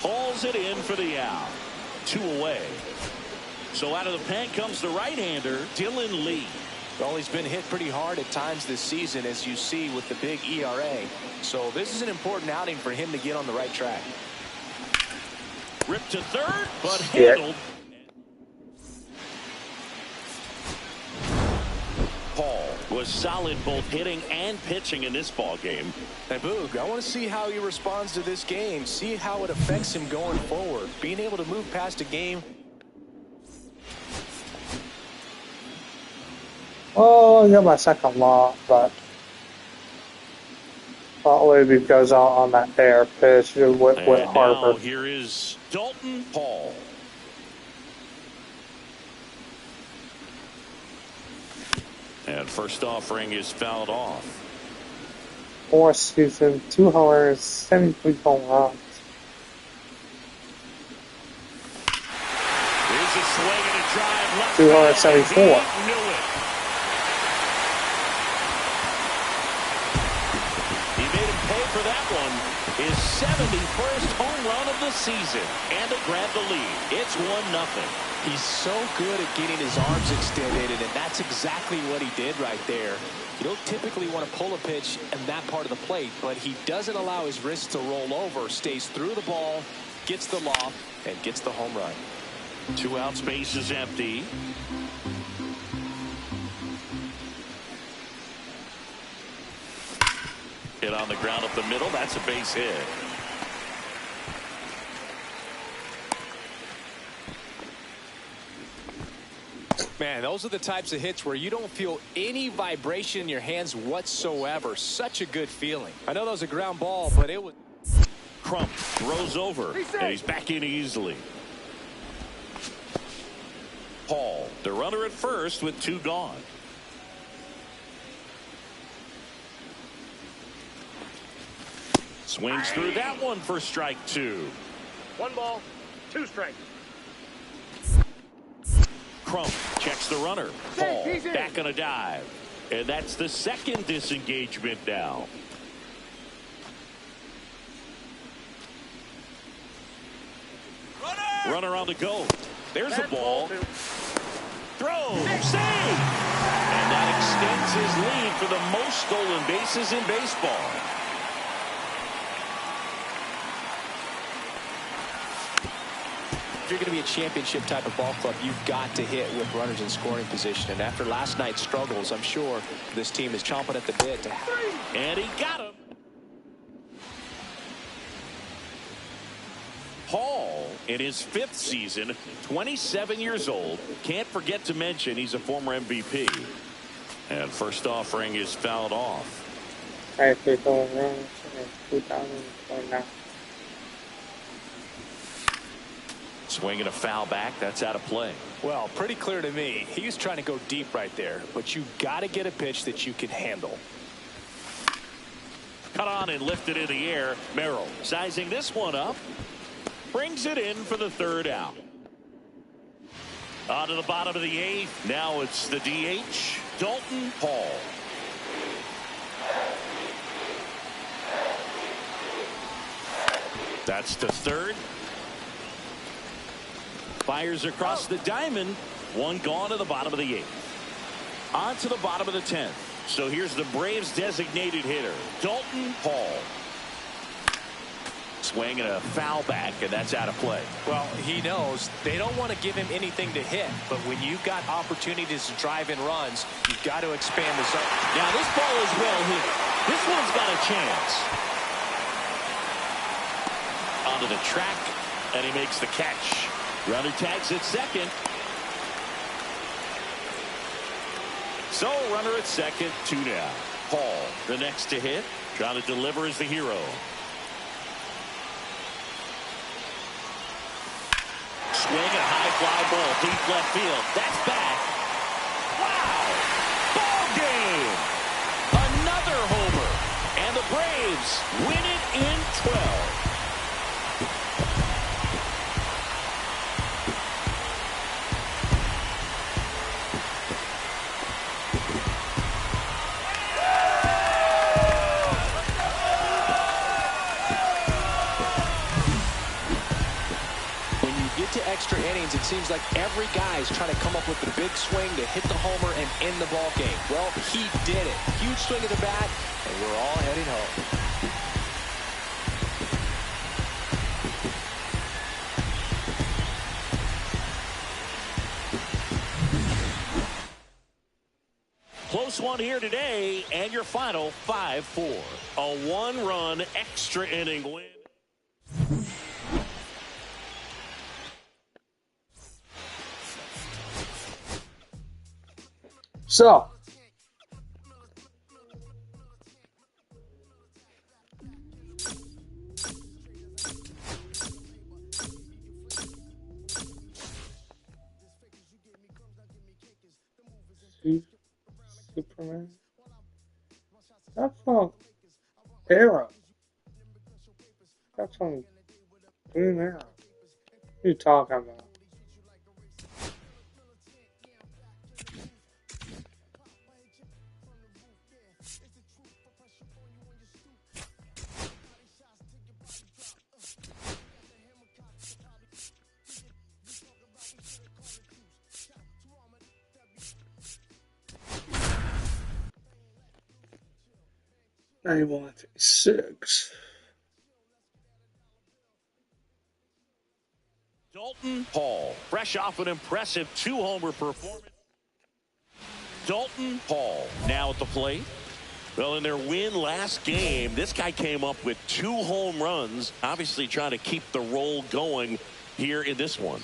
Hauls it in for the out. 2 away. So out of the pen comes the right-hander, Dylan Lee. Well, he's been hit pretty hard at times this season, as you see with the big ERA. So this is an important outing for him to get on the right track. Ripped to third, but handled. Paul was solid both hitting and pitching in this ball game. And Boog, I want to see how he responds to this game. See how it affects him going forward. Being able to move past a game. Oh, I got my second loss, but probably because on that air pitch with Harper. Now here is Dalton Paul. And first offering is fouled off. 4 season, 2 homers, 73 home runs. Here's a swing and a drive left. 274. He knew it. He made him pay for that one. His 71st home run of the season. And to grab the lead. It's 1-0. He's so good at getting his arms extended, and that's exactly what he did right there. You don't typically want to pull a pitch in that part of the plate, but he doesn't allow his wrists to roll over, stays through the ball, gets the loft, and gets the home run. 2 outs, base is empty. Hit on the ground up the middle. That's a base hit. Man, those are the types of hits where you don't feel any vibration in your hands whatsoever. Such a good feeling. I know that was a ground ball, but it was... Crump throws over, and he's back in easily. Paul, the runner at first with 2 gone. Swings through that one for strike 2. 1 ball, 2 strikes. Crump checks the runner. Paul back on a dive. And that's the second disengagement now. Runner on the go. There's a ball. Throw. Save. And that extends his lead for the most stolen bases in baseball. If you're going to be a championship type of ball club, you've got to hit with runners in scoring position. And after last night's struggles, I'm sure this team is chomping at the bit to have. And he got him. Paul, in his 5th season, 27 years old. Can't forget to mention he's a former MVP. And first offering is fouled off. 83 home runs in 2009. Swinging a foul back. That's out of play. Well, pretty clear to me. He's trying to go deep right there, but you got to get a pitch that you can handle. Cut on and lifted in the air. Merrill sizing this one up. Brings it in for the 3rd out. On to the bottom of the 8th. Now it's the DH, Dalton Paul. That's the 3rd. Fires across the diamond. 1 gone to the bottom of the 8th. On to the bottom of the 10th. So here's the Braves designated hitter, Dalton Paul. Swing and a foul back, and that's out of play. Well, he knows they don't want to give him anything to hit, but when you've got opportunities to drive in runs, you've got to expand the zone. Now this ball is well hit. This one's got a chance. Onto the track, and he makes the catch. Runner tags at second. So runner at second, 2 down. Paul, the next to hit, trying to deliver as the hero. Swing and a high fly ball deep left field. That's back. Wow! Ball game! Another homer. And the Braves win it in 12. Extra innings, it seems like every guy is trying to come up with the big swing to hit the homer and end the ball game. Well, he did it. Huge swing of the bat, and we're all heading home. Close one here today, and your final 5-4. A 1-run extra inning win. So, man. That's from Arrow. That's from Green Arrow. What are you talking about? I want 6. Dalton Hall, fresh off an impressive 2-homer performance. Dalton Hall now at the plate. Well, in their win last game, this guy came up with 2 home runs, obviously trying to keep the roll going here in this one.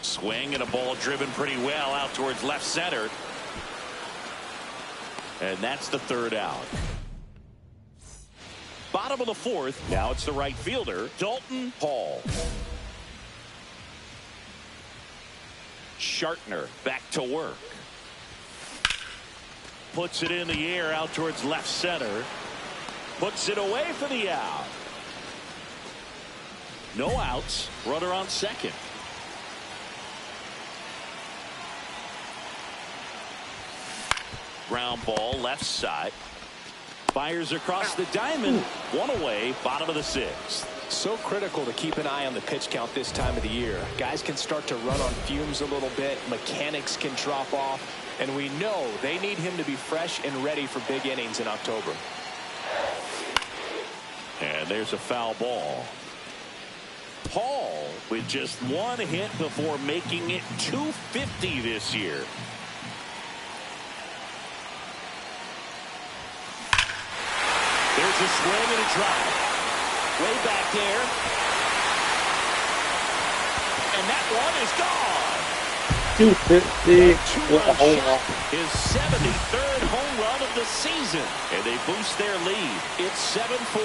Swing and a ball driven pretty well out towards left center. And that's the 3rd out. Bottom of the 4th, now it's the right fielder, Dalton Hall. Shartner back to work. Puts it in the air out towards left center. Puts it away for the out. No outs. Runner on second. Ground ball left side. Fires across the diamond. 1 away. Bottom of the 6th. So critical to keep an eye on the pitch count this time of the year. Guys can start to run on fumes a little bit. Mechanics can drop off. And we know they need him to be fresh and ready for big innings in October. And there's a foul ball. Hall with just 1 hit before making it 250 this year. There's a swing and a drive. Way back there. And that one is gone. 250 with a home run. His 73rd home run of the season. And they boost their lead. It's 7-4.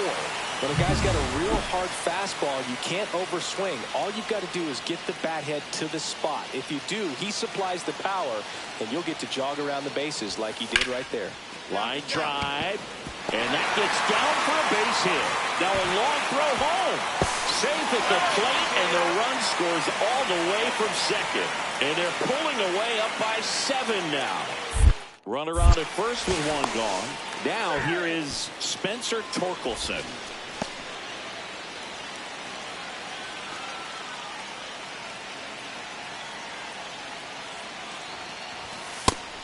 When a guy's got a real hard fastball, you can't overswing. All you've got to do is get the bat head to the spot. If you do, he supplies the power, and you'll get to jog around the bases like he did right there. Line drive. And that gets down for a base hit. Now a long throw home. Safe at the plate, and the run scores all the way from second. And they're pulling away up by 7 now. Runner on at first with 1 gone. Now here is Spencer Torkelson.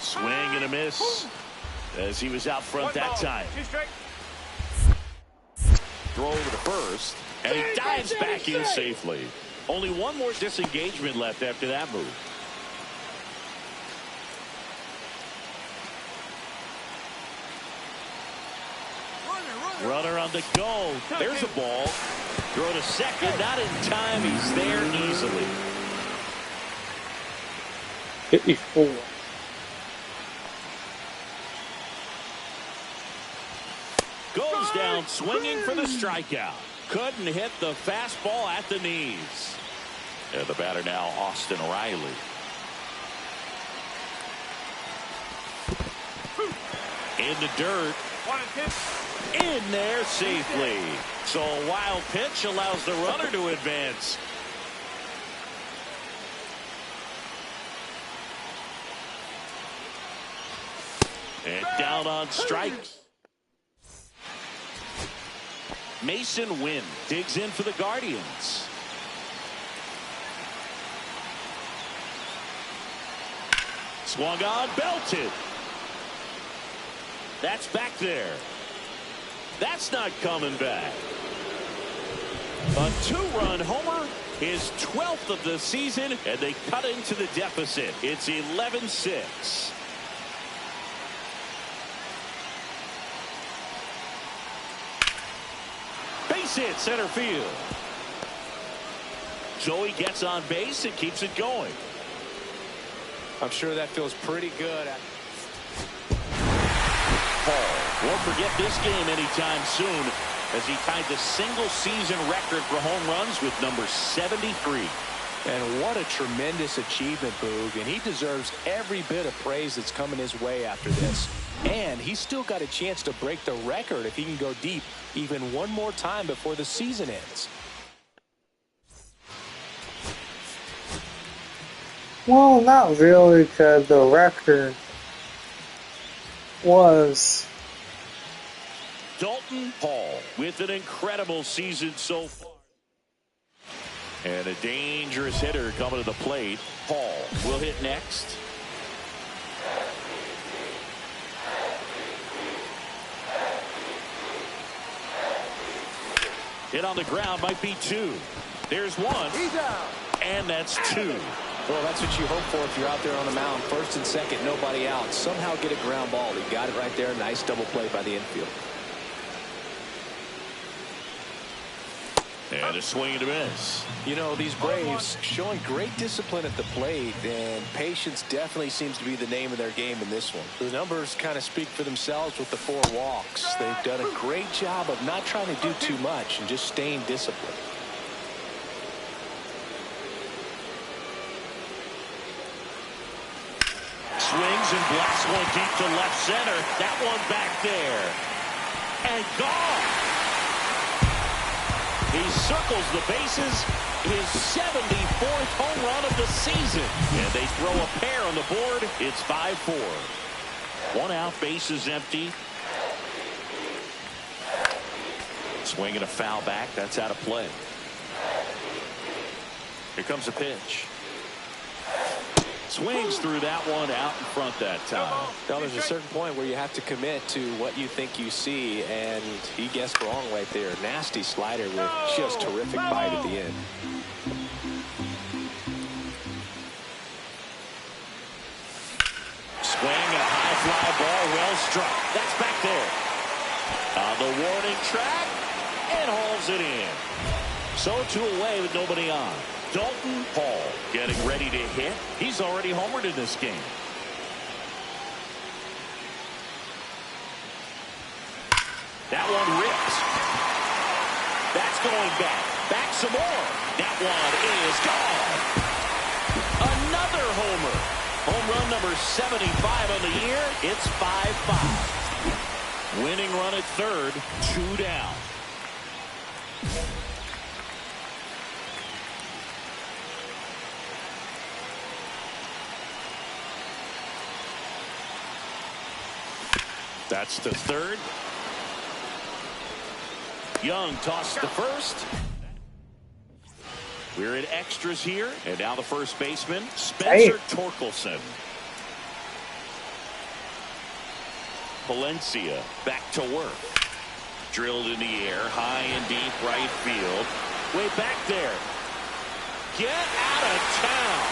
Swing and a miss as he was out front that time. 2 strikes. Throw over to first, and he dives back in safely. Only 1 more disengagement left after that move. Runner on the go. There's a ball. Throw to second, not in time. He's there easily. 54. Goes down swinging for the strikeout. Couldn't hit the fastball at the knees. And the batter now, Austin Riley. In the dirt. 1 and 2. In there safely. So a wild pitch allows the runner to advance. And down on strikes. Mason Wynn digs in for the Guardians. Swung on, belted. That's back there. That's not coming back. A 2-run homer, his 12th of the season, and they cut into the deficit. It's 11-6. Base hit center field. Joey gets on base and keeps it going. I'm sure that feels pretty good. Paul won't forget this game anytime soon as he tied the single season record for home runs with number 73. And what a tremendous achievement, Boog. And he deserves every bit of praise that's coming his way after this. And he's still got a chance to break the record if he can go deep even one more time before the season ends. Well, not really, because the record was Dalton Hall with an incredible season so far. And a dangerous hitter coming to the plate. Hall will hit next. Hit on the ground might be two. There's one. He's out. And that's two. Well, that's what you hope for if you're out there on the mound. First and second, nobody out. Somehow get a ground ball. He got it right there. Nice double play by the infield. And a swing and a miss. You know, these Braves showing great discipline at the plate, and patience definitely seems to be the name of their game in this one. The numbers kind of speak for themselves with the 4 walks. They've done a great job of not trying to do too much and just staying disciplined. Swings and blasts one deep to left center. That one back there. And gone. He circles the bases. His 74th home run of the season. And they throw a pair on the board. It's 5-4. 1 out, bases empty. Swing and a foul back. That's out of play. Here comes a pitch. Swings through that one, out in front that time. Now, there's a certain point where you have to commit to what you think you see, and he guessed wrong right there. Nasty slider with just terrific bite at the end. Swing and a high fly ball, well struck. That's back there. On the warning track, and hauls it in. So 2 away with nobody on. Dalton Hall getting ready to hit. He's already homered in this game. That one rips. That's going back. Back some more. That one is gone. Another homer. Home run number 75 on the year. It's 5-5. Winning run at third. 2 down. That's the third. Young tossed the first. We're in extras here. And now the first baseman, Spencer Torkelson. Valencia back to work. Drilled in the air, high and deep right field. Way back there. Get out of town.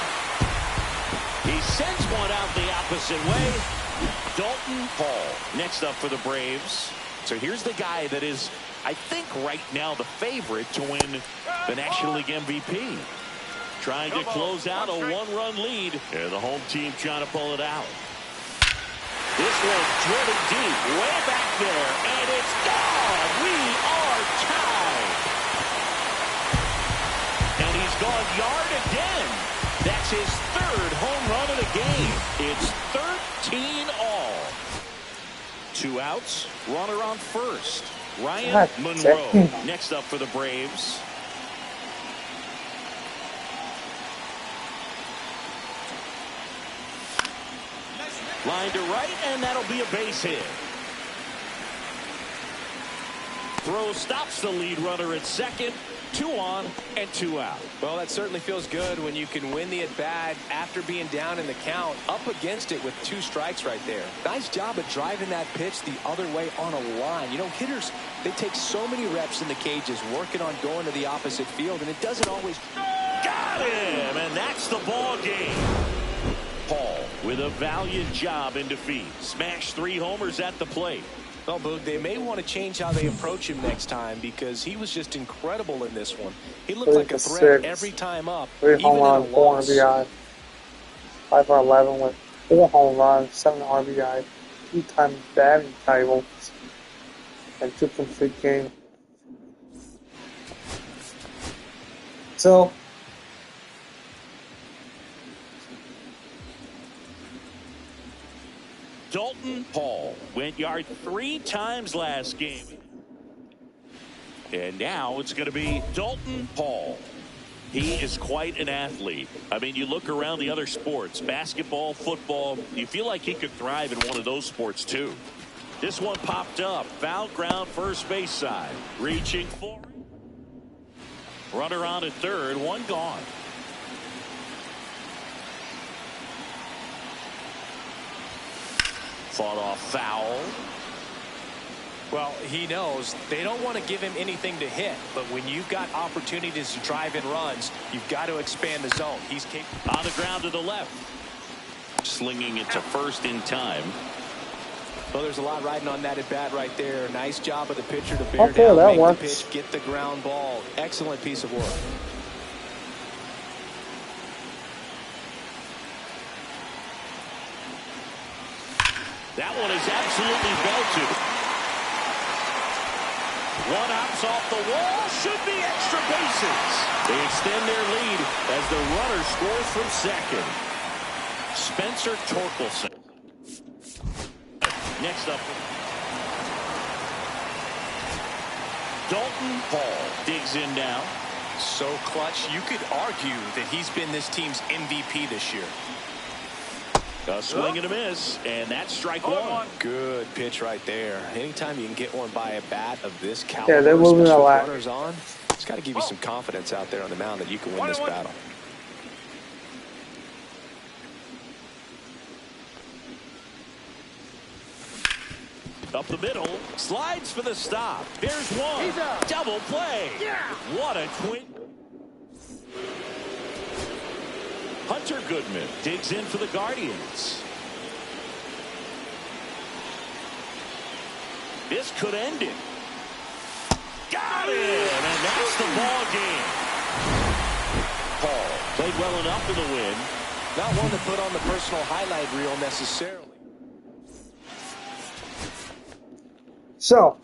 He sends one out the opposite way. Dalton Hall next up for the Braves. So here's the guy that is, I think, right now the favorite to win the National League MVP. Trying to close out a 1-run lead. And the home team trying to pull it out. This one driven deep, way back there, and it's gone. We are tied. And he's gone yard again. That's his 3rd home run of the game. It's 13 all. 2 outs, runner on first. Ryan Monroe next up for the Braves. Line to right, and that'll be a base hit. Throw stops the lead runner at second. 2 on and 2 out. Well, that certainly feels good when you can win the at-bat after being down in the count, up against it with 2 strikes right there. Nice job of driving that pitch the other way on a line. You know, hitters, they take so many reps in the cages working on going to the opposite field, and it doesn't always... Got him, and that's the ball game. Paul with a valiant job in defeat. Smashed 3 homers at the plate. Well, Boog, they may want to change how they approach him next time because he was just incredible in this one. He looked like a threat every time up, 3 even home in a runs, 4 loss. RBI. 5 for 11 with 4 home runs, 7 RBI, 2-time batting titles, and 2 complete games. Dalton Hall went yard 3 times last game. And now it's going to be Dalton Hall. He is quite an athlete. I mean, you look around the other sports, basketball, football, you feel like he could thrive in one of those sports too. This one popped up. Foul ground, first base side. Reaching for it. Runner on at third, one gone. Fought off foul. Well, he knows they don't want to give him anything to hit, but when you've got opportunities to drive in runs, you've got to expand the zone. He's capable. On the ground to the left. Slinging it to first in time. Well, there's a lot riding on that at bat right there. Nice job of the pitcher to bear Okay, down, that make works. the pitch, get the ground ball. Excellent piece of work. That one is absolutely belted. One hops off the wall. Should be extra bases. They extend their lead as the runner scores from second. Spencer Torkelson. Next up, Dalton Hall digs in now. So clutch, you could argue that he's been this team's MVP this year. A swing and a miss, and that's strike one. Good pitch right there. Anytime you can get one by a bat of this caliber, Yeah, they're moving especially a with lot. runners on, it's got to give you some confidence out there on the mound that you can win this battle. Up the middle, slides for the stop. There's one. Double play. Yeah. What a twin. Hunter Goodman digs in for the Guardians. This could end it. Got it! And that's the ball game. Paul played well enough for the win. Not one to put on the personal highlight reel necessarily. So,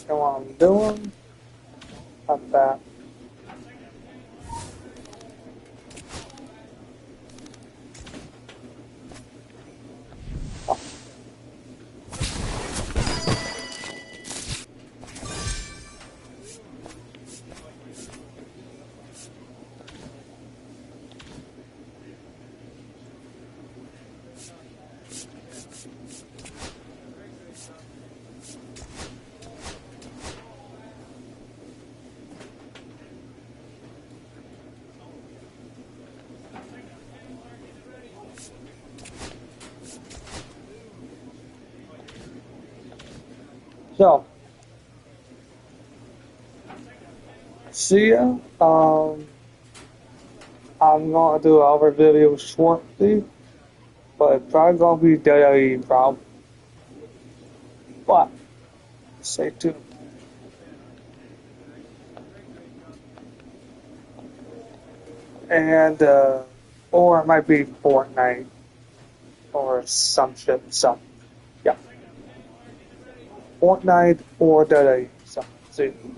know what I'm doing? Not that. So, see ya. I'm gonna do another video shortly, but it's probably gonna be daily problem. But stay tuned. And or it might be Fortnite or some shit. So, yeah. Fortnite or daily. So, see you.